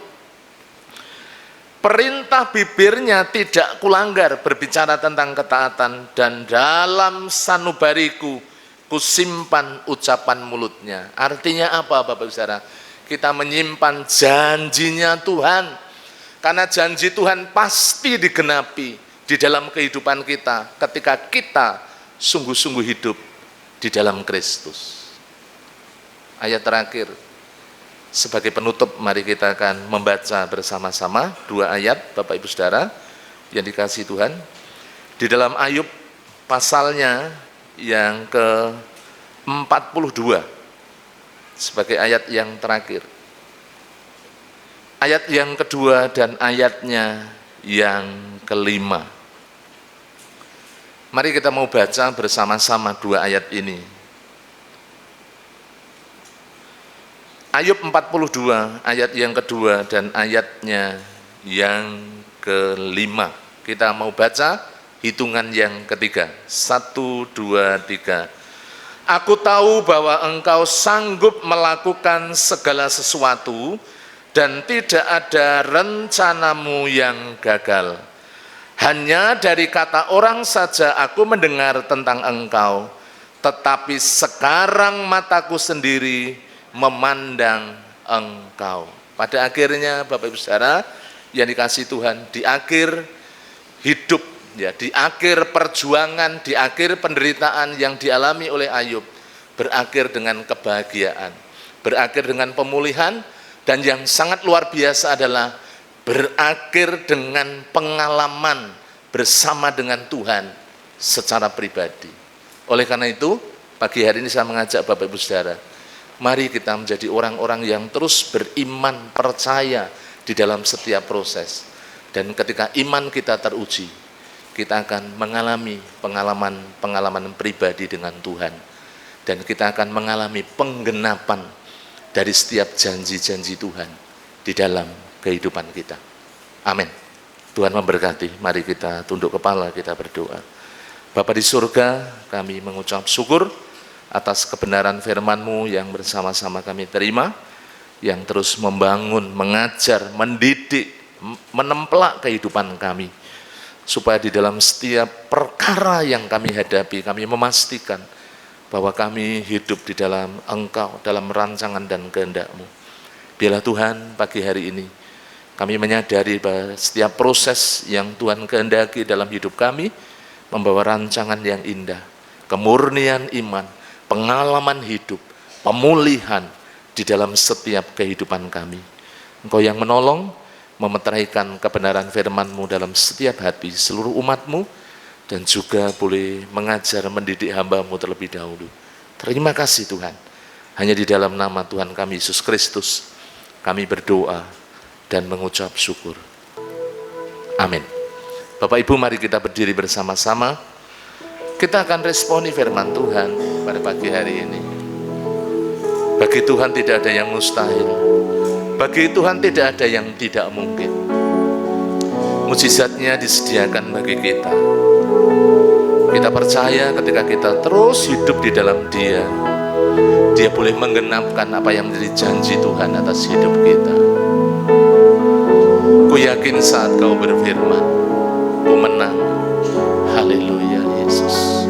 Perintah bibirnya tidak kulanggar, berbicara tentang ketaatan, dan dalam sanubariku kusimpan ucapan mulutnya. Artinya apa Bapak Ibu Saudara? Kita menyimpan janjinya Tuhan, karena janji Tuhan pasti digenapi di dalam kehidupan kita ketika kita sungguh-sungguh hidup di dalam Kristus. Ayat terakhir sebagai penutup, mari kita akan membaca bersama-sama dua ayat Bapak Ibu Saudara yang dikasihi Tuhan. Di dalam Ayub pasalnya yang ke-42 sebagai ayat yang terakhir, ayat yang kedua dan ayatnya yang kelima. Mari kita mau baca bersama-sama dua ayat ini. Ayub 42 ayat yang kedua dan ayatnya yang kelima. Kita mau baca hitungan yang ketiga. 1, 2, 3. Aku tahu bahwa engkau sanggup melakukan segala sesuatu dan tidak ada rencanamu yang gagal. Hanya dari kata orang saja aku mendengar tentang engkau, tetapi sekarang mataku sendiri memandang engkau. Pada akhirnya Bapak Ibu Saudara yang dikasihi Tuhan, di akhir hidup, ya, di akhir perjuangan, di akhir penderitaan yang dialami oleh Ayub, berakhir dengan kebahagiaan, berakhir dengan pemulihan, dan yang sangat luar biasa adalah berakhir dengan pengalaman bersama dengan Tuhan secara pribadi. Oleh karena itu, pagi hari ini saya mengajak Bapak Ibu Saudara, mari kita menjadi orang-orang yang terus beriman, percaya di dalam setiap proses. Dan ketika iman kita teruji, kita akan mengalami pengalaman pribadi dengan Tuhan. Dan kita akan mengalami penggenapan dari setiap janji-janji Tuhan di dalam kehidupan kita. Amin. Tuhan memberkati. Mari kita tunduk kepala, kita berdoa. Bapa di surga, kami mengucap syukur atas kebenaran firman-Mu yang bersama-sama kami terima, yang terus membangun, mengajar, mendidik, menemplak kehidupan kami, supaya di dalam setiap perkara yang kami hadapi, kami memastikan bahwa kami hidup di dalam Engkau, dalam rancangan dan kehendak-Mu. Biarlah Tuhan, pagi hari ini kami menyadari bahwa setiap proses yang Tuhan kehendaki dalam hidup kami membawa rancangan yang indah, kemurnian iman, pengalaman hidup, pemulihan di dalam setiap kehidupan kami. Engkau yang menolong, memeteraikan kebenaran firman-Mu dalam setiap hati seluruh umat-Mu, dan juga boleh mengajar, mendidik hamba-Mu terlebih dahulu. Terima kasih Tuhan. Hanya di dalam nama Tuhan kami Yesus Kristus kami berdoa dan mengucap syukur. Amin. Bapak Ibu, mari kita berdiri bersama-sama. Kita akan responi firman Tuhan pada pagi hari ini. Bagi Tuhan tidak ada yang mustahil. Bagi Tuhan tidak ada yang tidak mungkin. Mukjizatnya disediakan bagi kita. Kita percaya ketika kita terus hidup di dalam Dia, Dia boleh menggenapkan apa yang menjadi janji Tuhan atas hidup kita. Ku yakin saat Kau berfirman, ku menang. Haleluya Yesus.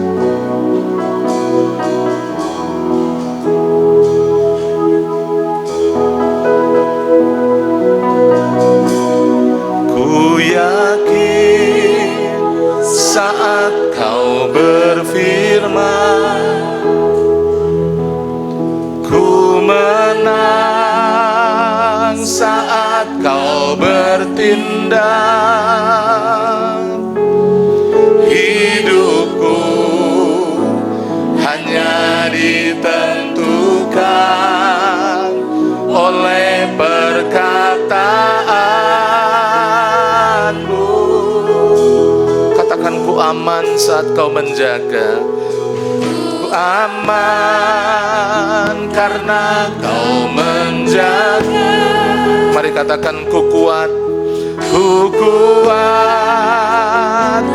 Ku yakin saat Kau berfirman, ku menang saat Kau bertindak. Hidupku hanya ditentukan oleh perkataan-Mu. Katakan, ku aman saat Kau menjaga. Ku aman karena Kau menjaga. Mari katakan, ku kuat. Ku kuat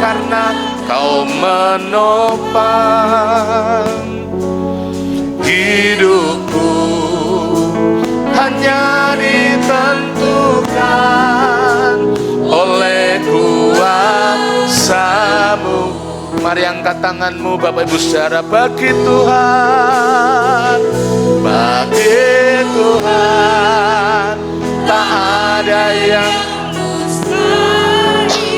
karena Kau menopang. Hidupku hanya ditentukan oleh kuasa-Mu. Mari angkat tanganmu Bapak Ibu Saudara. Bagi Tuhan, bagi Tuhan tak ada yang mustahil.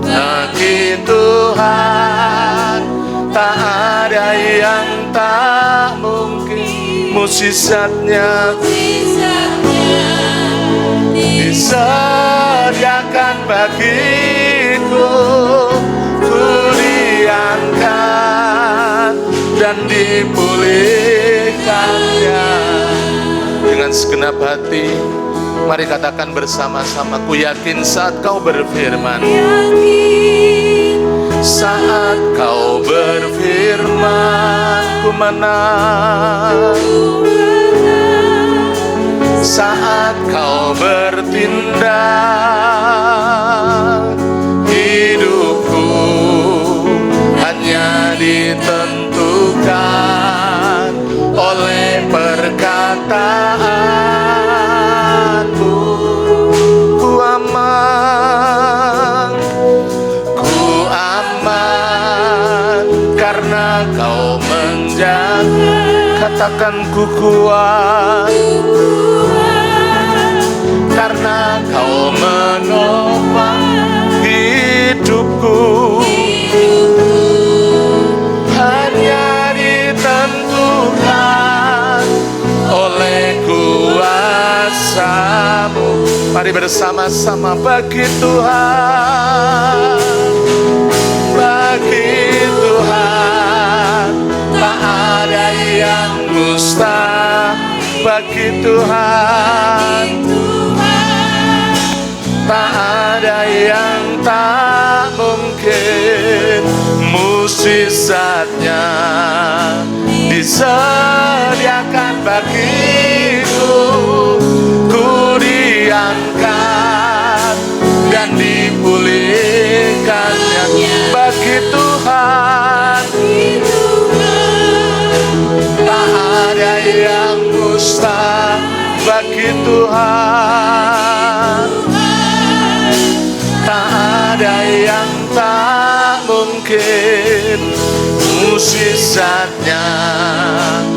Bagi Tuhan tak ada yang tak mungkin. Mukjizatnya disediakan bagiku. Ku diangkat dan dipulihkannya. Dengan segenap hati, mari katakan bersama-sama, ku yakin saat Kau berfirman. Saat Kau berfirman, ku menang. Saat Kau bertindak, hidupku hanya ditentukan oleh perkataan-Mu. Ku aman, ku aman karena Kau menjaga. Katakan, ku kuat karena Kau menopang. Hidupku hanya ditentukan oleh kuasa-Mu. Mari bersama-sama. Bagi Tuhan, bagi Tuhan tak ada yang mustahil. Bagi Tuhan tak ada yang tak mungkin. Mukjizatnya disediakan bagiku. Ku diangkat Tuhan, tak ada yang tak mungkin. Mukjizatnya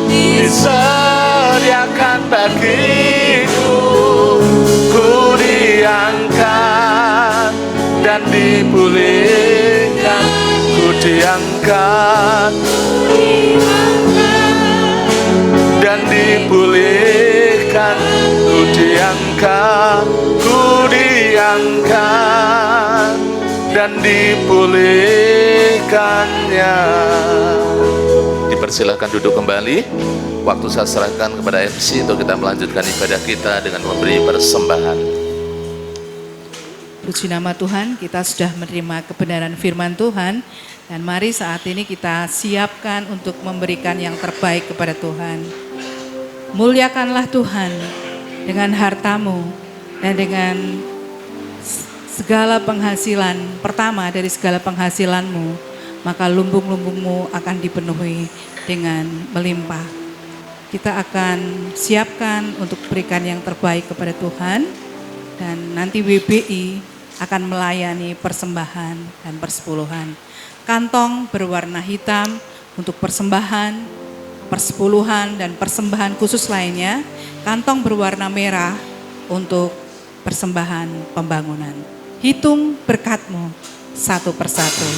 disediakan bagiku. Ku diangkat dan dipulihkan. Ku diangkat dan dipulihkan. Ku diangkat, ku diangkat dan dipulihkannya. Dipersilakan duduk kembali. Waktu saya serahkan kepada MC untuk kita melanjutkan ibadah kita dengan memberi persembahan. Puji nama Tuhan, kita sudah menerima kebenaran firman Tuhan. Dan mari saat ini kita siapkan untuk memberikan yang terbaik kepada Tuhan. Muliakanlah Tuhan dengan hartamu dan dengan segala penghasilan. Pertama dari segala penghasilanmu, maka lumbung-lumbungmu akan dipenuhi dengan melimpah. Kita akan siapkan untuk berikan yang terbaik kepada Tuhan. Dan nanti WBI akan melayani persembahan dan persepuluhan. Kantong berwarna hitam untuk persembahan, persepuluhan dan persembahan khusus lainnya. Kantong berwarna merah untuk persembahan pembangunan. Hitung berkatmu satu persatu.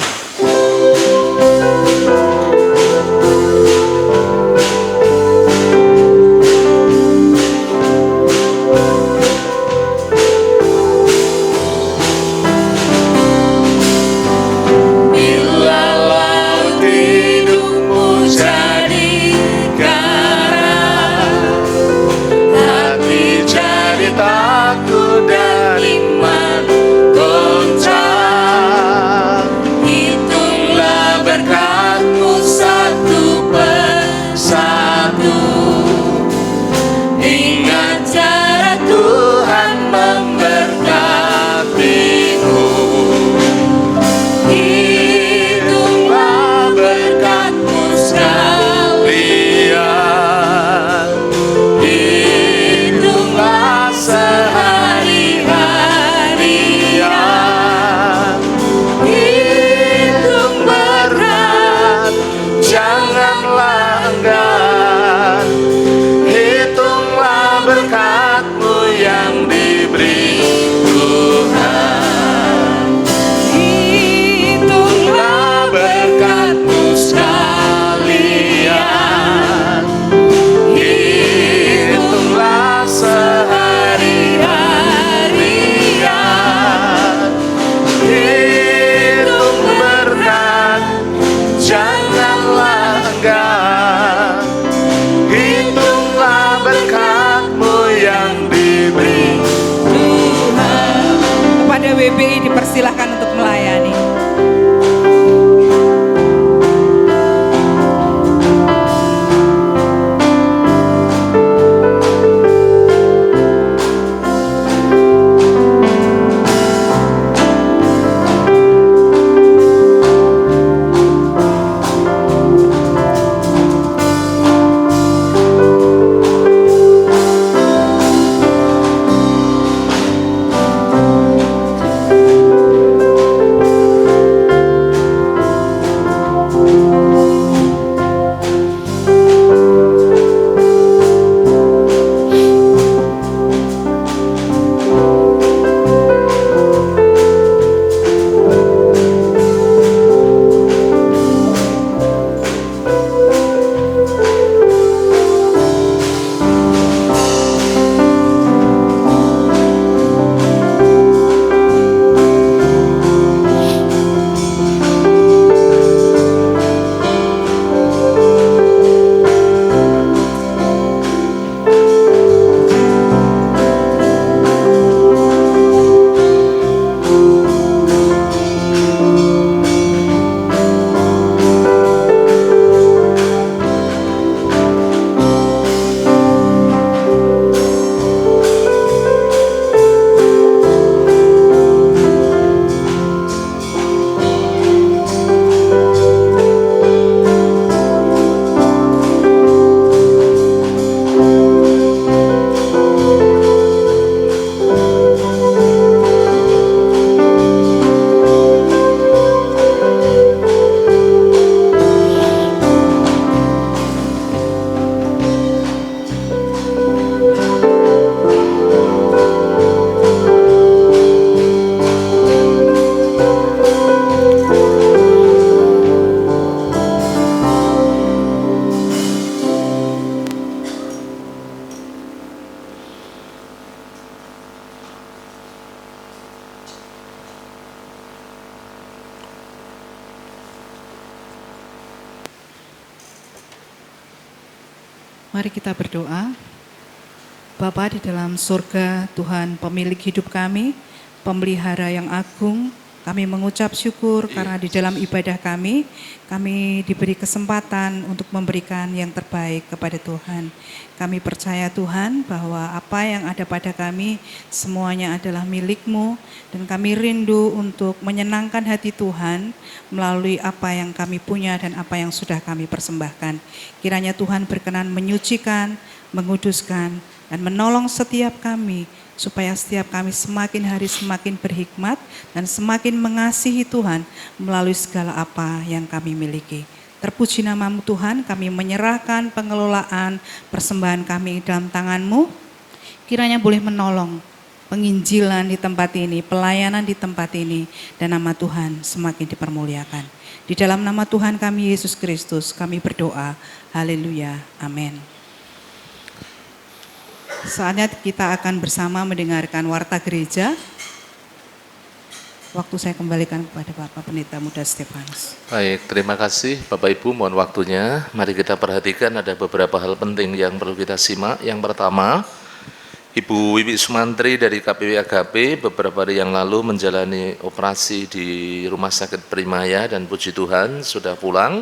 Hitung Mari kita berdoa. Bapa di dalam surga, Tuhan pemilik hidup kami, pemelihara yang agung, kami mengucap syukur karena di dalam ibadah kami diberi kesempatan untuk memberikan yang terbaik kepada Tuhan. Kami percaya Tuhan bahwa apa yang ada pada kami semuanya adalah milik-Mu, dan kami rindu untuk menyenangkan hati Tuhan melalui apa yang kami punya dan apa yang sudah kami persembahkan. Kiranya Tuhan berkenan menyucikan, menguduskan, dan menolong setiap kami supaya setiap kami semakin hari semakin berhikmat dan semakin mengasihi Tuhan melalui segala apa yang kami miliki. Terpuji nama-Mu Tuhan, kami menyerahkan pengelolaan persembahan kami dalam tangan-Mu. Kiranya boleh menolong penginjilan di tempat ini, pelayanan di tempat ini, dan nama Tuhan semakin dipermuliakan. Di dalam nama Tuhan kami Yesus Kristus kami berdoa. Haleluya. Amin. Saatnya kita akan bersama mendengarkan warta gereja. Waktu saya kembalikan kepada Bapak Pendeta Muda Stefanus. Baik, terima kasih Bapak Ibu, mohon waktunya. Mari kita perhatikan ada beberapa hal penting yang perlu kita simak. Yang pertama, Ibu Wiwi Sumantri dari KPW Agape beberapa hari yang lalu menjalani operasi di Rumah Sakit Primaya dan puji Tuhan sudah pulang.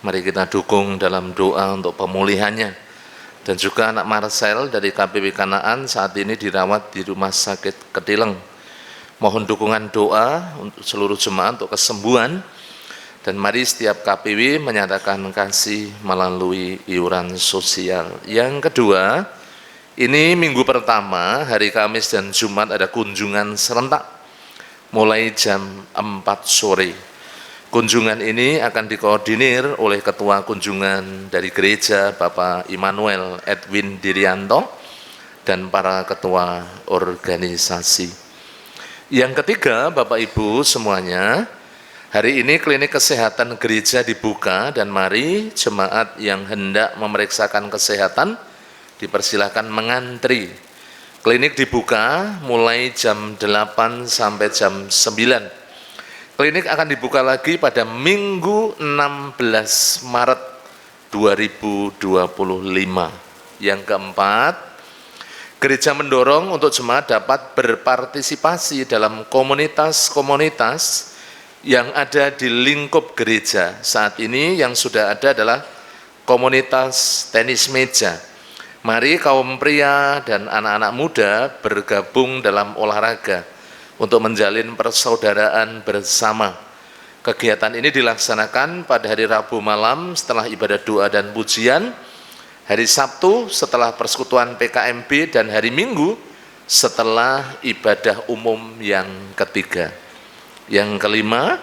Mari kita dukung dalam doa untuk pemulihannya. Dan juga anak Marcel dari KPW Kanaan saat ini dirawat di Rumah Sakit Ketileng. Mohon dukungan doa untuk seluruh jemaat untuk kesembuhan. Dan mari setiap KPW menyatakan kasih melalui iuran sosial. Yang kedua, ini minggu pertama, hari Kamis dan Jumat ada kunjungan serentak mulai jam 4 sore. Kunjungan ini akan dikoordinir oleh Ketua Kunjungan dari Gereja Bapak Immanuel Edwin Dirianto dan para ketua organisasi. Yang ketiga, Bapak Ibu semuanya, hari ini klinik kesehatan gereja dibuka dan mari jemaat yang hendak memeriksakan kesehatan dipersilakan mengantri. Klinik dibuka mulai jam 8 sampai jam 9. Klinik akan dibuka lagi pada Minggu 16 Maret 2025. Yang keempat, gereja mendorong untuk jemaat dapat berpartisipasi dalam komunitas-komunitas yang ada di lingkup gereja. Saat ini yang sudah ada adalah komunitas tenis meja. Mari kaum pria dan anak-anak muda bergabung dalam olahraga untuk menjalin persaudaraan bersama. Kegiatan ini dilaksanakan pada hari Rabu malam setelah ibadah doa dan pujian, hari Sabtu setelah persekutuan PKMB, dan hari Minggu setelah ibadah umum yang ketiga. Yang kelima,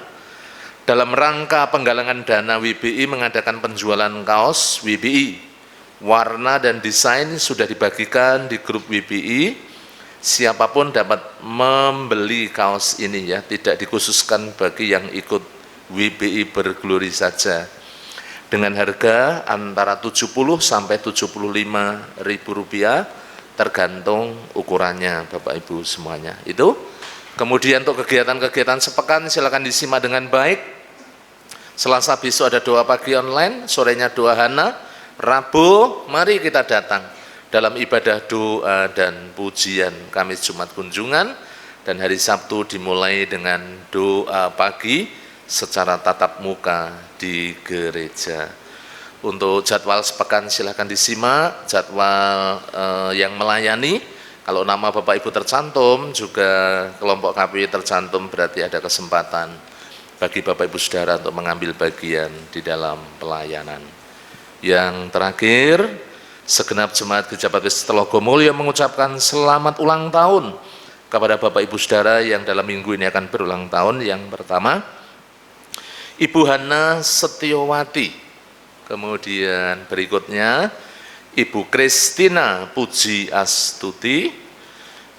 dalam rangka penggalangan dana WBI mengadakan penjualan kaos WBI. Warna dan desain sudah dibagikan di grup WBI. Siapapun dapat membeli kaos ini ya, tidak dikhususkan bagi yang ikut WBI Berglori saja. Dengan harga antara 70 sampai 75 ribu rupiah tergantung ukurannya Bapak Ibu semuanya. Itu. Kemudian untuk kegiatan-kegiatan sepekan silakan disimak dengan baik. Selasa besok ada doa pagi online, sorenya doa Hana. Rabu mari kita datang dalam ibadah doa dan pujian. Kamis Jumat kunjungan, dan hari Sabtu dimulai dengan doa pagi secara tatap muka di gereja. Untuk jadwal sepekan silakan disimak, jadwal yang melayani. Kalau nama Bapak Ibu tercantum, juga kelompok KPW tercantum, berarti ada kesempatan bagi Bapak Ibu Saudara untuk mengambil bagian di dalam pelayanan. Yang terakhir, segenap jemaat Gereja Baptis Telogomulyo mengucapkan selamat ulang tahun kepada Bapak Ibu Saudara yang dalam minggu ini akan berulang tahun. Yang pertama, Ibu Hana Setiowati. Kemudian berikutnya Ibu Kristina Puji Astuti.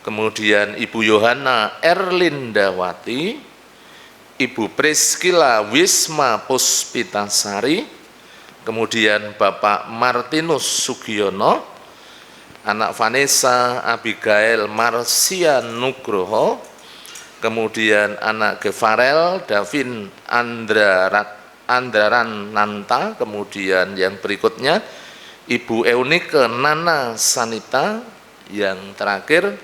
Kemudian Ibu Yohana Erlindawati. Ibu Priskila Wisma Puspitasari. Kemudian Bapak Martinus Sugiono, anak Vanessa Abigail Marsia Nugroho, kemudian anak Gevarel Davin Andraran Nanta, kemudian yang berikutnya Ibu Eunike Nana Sanita, yang terakhir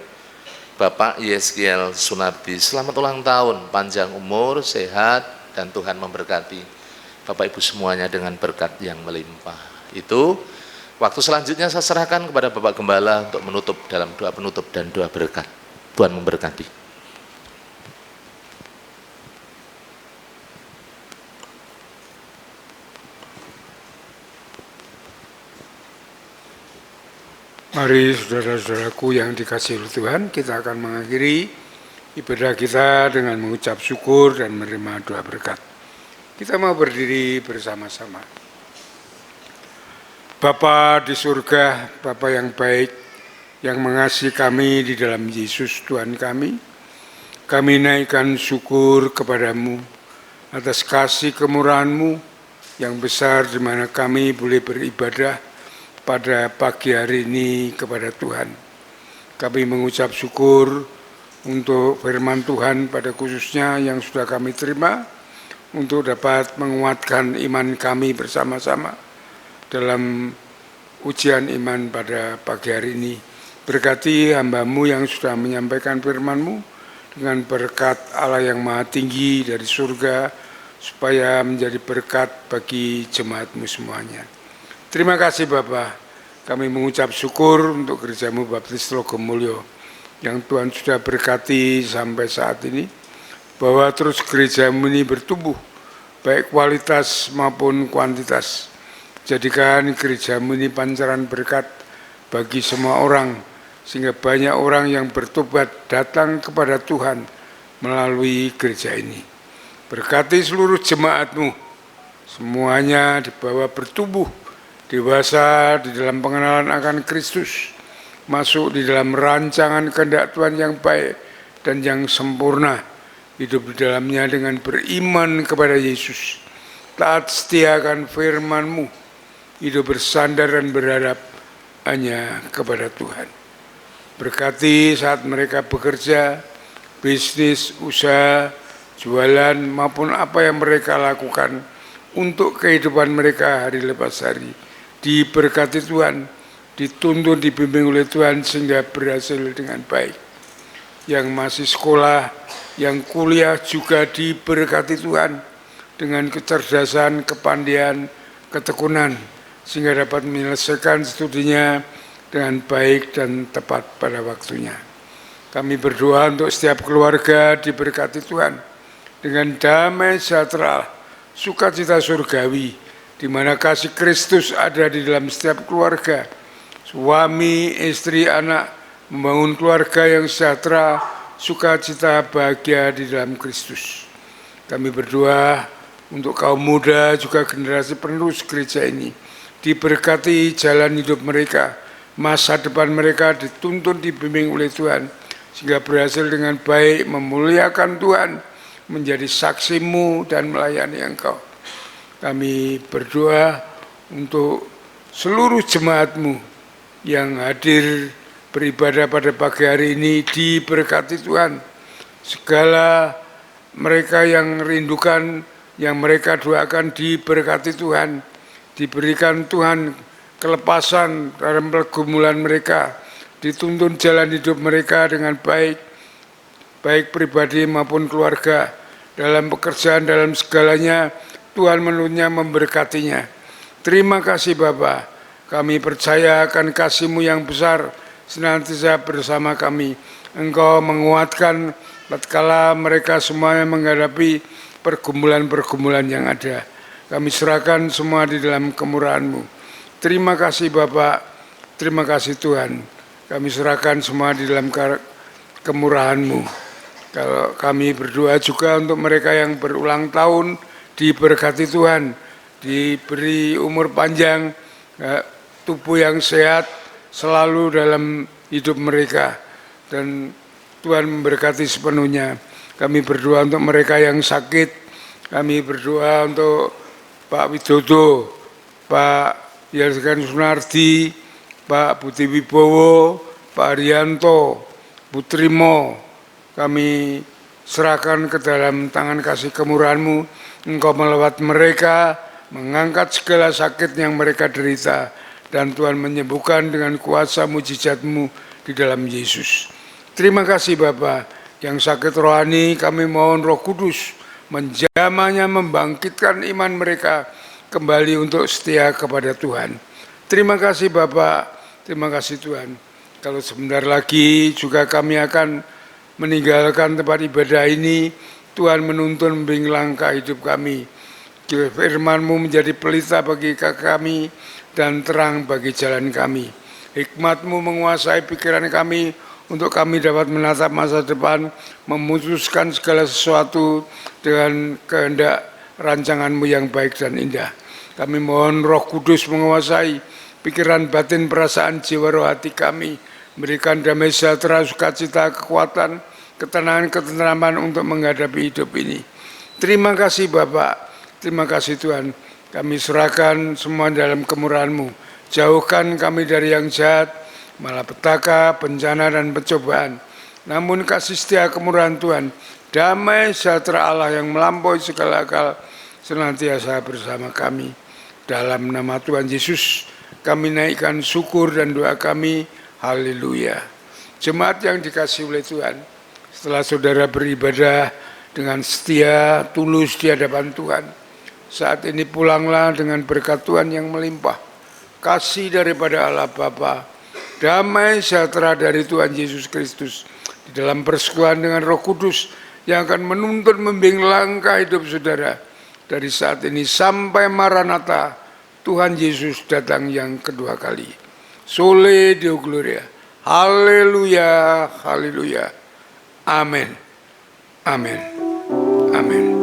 Bapak Yeskiel Sunardi. Selamat ulang tahun, panjang umur, sehat, dan Tuhan memberkati Bapak Ibu semuanya dengan berkat yang melimpah. Itu waktu selanjutnya saya serahkan kepada Bapak Gembala untuk menutup dalam doa penutup dan doa berkat. Tuhan memberkati. Mari saudara-saudaraku yang dikasihi oleh Tuhan, kita akan mengakhiri ibadah kita dengan mengucap syukur dan menerima doa berkat. Kita mau berdiri bersama-sama. Bapa di surga, Bapa yang baik, yang mengasihi kami di dalam Yesus Tuhan kami naikkan syukur kepadamu atas kasih kemurahan-Mu yang besar di mana kami boleh beribadah pada pagi hari ini kepada Tuhan. Kami mengucap syukur untuk firman Tuhan pada khususnya yang sudah kami terima, untuk dapat menguatkan iman kami bersama-sama dalam ujian iman pada pagi hari ini. Berkati hamba-Mu yang sudah menyampaikan firman-Mu dengan berkat Allah yang maha tinggi dari surga, supaya menjadi berkat bagi jemaat-Mu semuanya. Terima kasih Bapa, kami mengucap syukur untuk Gereja-Mu Baptis Logomulyo yang Tuhan sudah berkati sampai saat ini, bahwa terus Gereja-Mu ini bertumbuh, baik kualitas maupun kuantitas. Jadikan Gereja-Mu ini pancaran berkat bagi semua orang, sehingga banyak orang yang bertobat datang kepada Tuhan melalui gereja ini. Berkati seluruh jemaat-Mu, semuanya dibawa bertumbuh, dewasa di dalam pengenalan akan Kristus, masuk di dalam rancangan kehendak Tuhan yang baik dan yang sempurna, hidup di dalamnya dengan beriman kepada Yesus, taat setia akan firman-Mu, hidup bersandar dan berharap hanya kepada Tuhan. Berkati saat mereka bekerja, bisnis, usaha, jualan, maupun apa yang mereka lakukan untuk kehidupan mereka hari lepas hari. Diberkati Tuhan, dituntun, dibimbing oleh Tuhan sehingga berhasil dengan baik. Yang masih sekolah, yang kuliah juga diberkati Tuhan dengan kecerdasan, kepandaian, ketekunan, sehingga dapat menyelesaikan studinya dengan baik dan tepat pada waktunya. Kami berdoa untuk setiap keluarga diberkati Tuhan dengan damai sejahtera, sukacita surgawi, di mana kasih Kristus ada di dalam setiap keluarga. Suami, istri, anak membangun keluarga yang sejahtera, sukacita, bahagia di dalam Kristus. Kami berdoa untuk kaum muda, juga generasi penerus gereja ini, diberkati jalan hidup mereka, masa depan mereka dituntun, dibimbing oleh Tuhan, sehingga berhasil dengan baik memuliakan Tuhan, menjadi saksi-Mu dan melayani Engkau. Kami berdoa untuk seluruh jemaat-Mu yang hadir beribadah pada pagi hari ini, diberkati Tuhan. Segala mereka yang rindukan, yang mereka doakan, diberkati Tuhan. Diberikan Tuhan kelepasan dalam pergumulan mereka, dituntun jalan hidup mereka dengan baik, baik pribadi maupun keluarga, dalam pekerjaan, dalam segalanya, Tuhan menurunnya memberkatinya. Terima kasih Bapa, kami percaya akan kasih-Mu yang besar senantiasa bersama kami. Engkau menguatkan tatkala mereka semuanya menghadapi pergumulan-pergumulan yang ada. Kami serahkan semua di dalam kemurahan-Mu. Terima kasih Bapa, terima kasih Tuhan. Kami serahkan semua di dalam kemurahan-Mu. Kalau kami berdoa juga untuk mereka yang berulang tahun, diberkati Tuhan, diberi umur panjang, tubuh yang sehat selalu dalam hidup mereka, dan Tuhan memberkati sepenuhnya. Kami berdoa untuk mereka yang sakit, kami berdoa untuk Pak Widodo, Pak Yeskiel Sunardi, Pak Budi Wibowo, Pak Arianto, Putrimo, kami serahkan ke dalam tangan kasih kemurahan-Mu. Engkau melewat mereka, mengangkat segala sakit yang mereka derita, dan Tuhan menyembuhkan dengan kuasa mujizat-Mu di dalam Yesus. Terima kasih Bapa, yang sakit rohani kami mohon Roh Kudus menjamahnya, membangkitkan iman mereka kembali untuk setia kepada Tuhan. Terima kasih Bapa, terima kasih Tuhan. Kalau sebentar lagi juga kami akan meninggalkan tempat ibadah ini, Tuhan menuntun membimbing langkah hidup kami. Firman-Mu menjadi pelita bagi kami dan terang bagi jalan kami. Hikmat-Mu menguasai pikiran kami untuk kami dapat menatap masa depan, memutuskan segala sesuatu dengan kehendak rancangan-Mu yang baik dan indah. Kami mohon Roh Kudus menguasai pikiran, batin, perasaan, jiwa, roh, hati kami, berikan damai sejahtera, sukacita, kekuatan, ketenangan, ketenteraman untuk menghadapi hidup ini. Terima kasih Bapak, terima kasih Tuhan. Kami serahkan semua dalam kemurahan-Mu. Jauhkan kami dari yang jahat, malapetaka, bencana, dan pencobaan. Namun kasih setia kemurahan Tuhan, damai sejahtera Allah yang melampaui segala akal, senantiasa bersama kami. Dalam nama Tuhan Yesus, kami naikkan syukur dan doa kami. Haleluya. Jemaat yang dikasihi oleh Tuhan, setelah saudara beribadah dengan setia, tulus di hadapan Tuhan, saat ini pulanglah dengan berkat Tuhan yang melimpah, kasih daripada Allah Bapa, damai sejahtera dari Tuhan Yesus Kristus, di dalam persekutuan dengan Roh Kudus yang akan menuntun membimbing langkah hidup saudara dari saat ini sampai Maranatha, Tuhan Yesus datang yang kedua kali. Sole Deo Gloria. Haleluya, haleluya. Amin. Amin. Amin.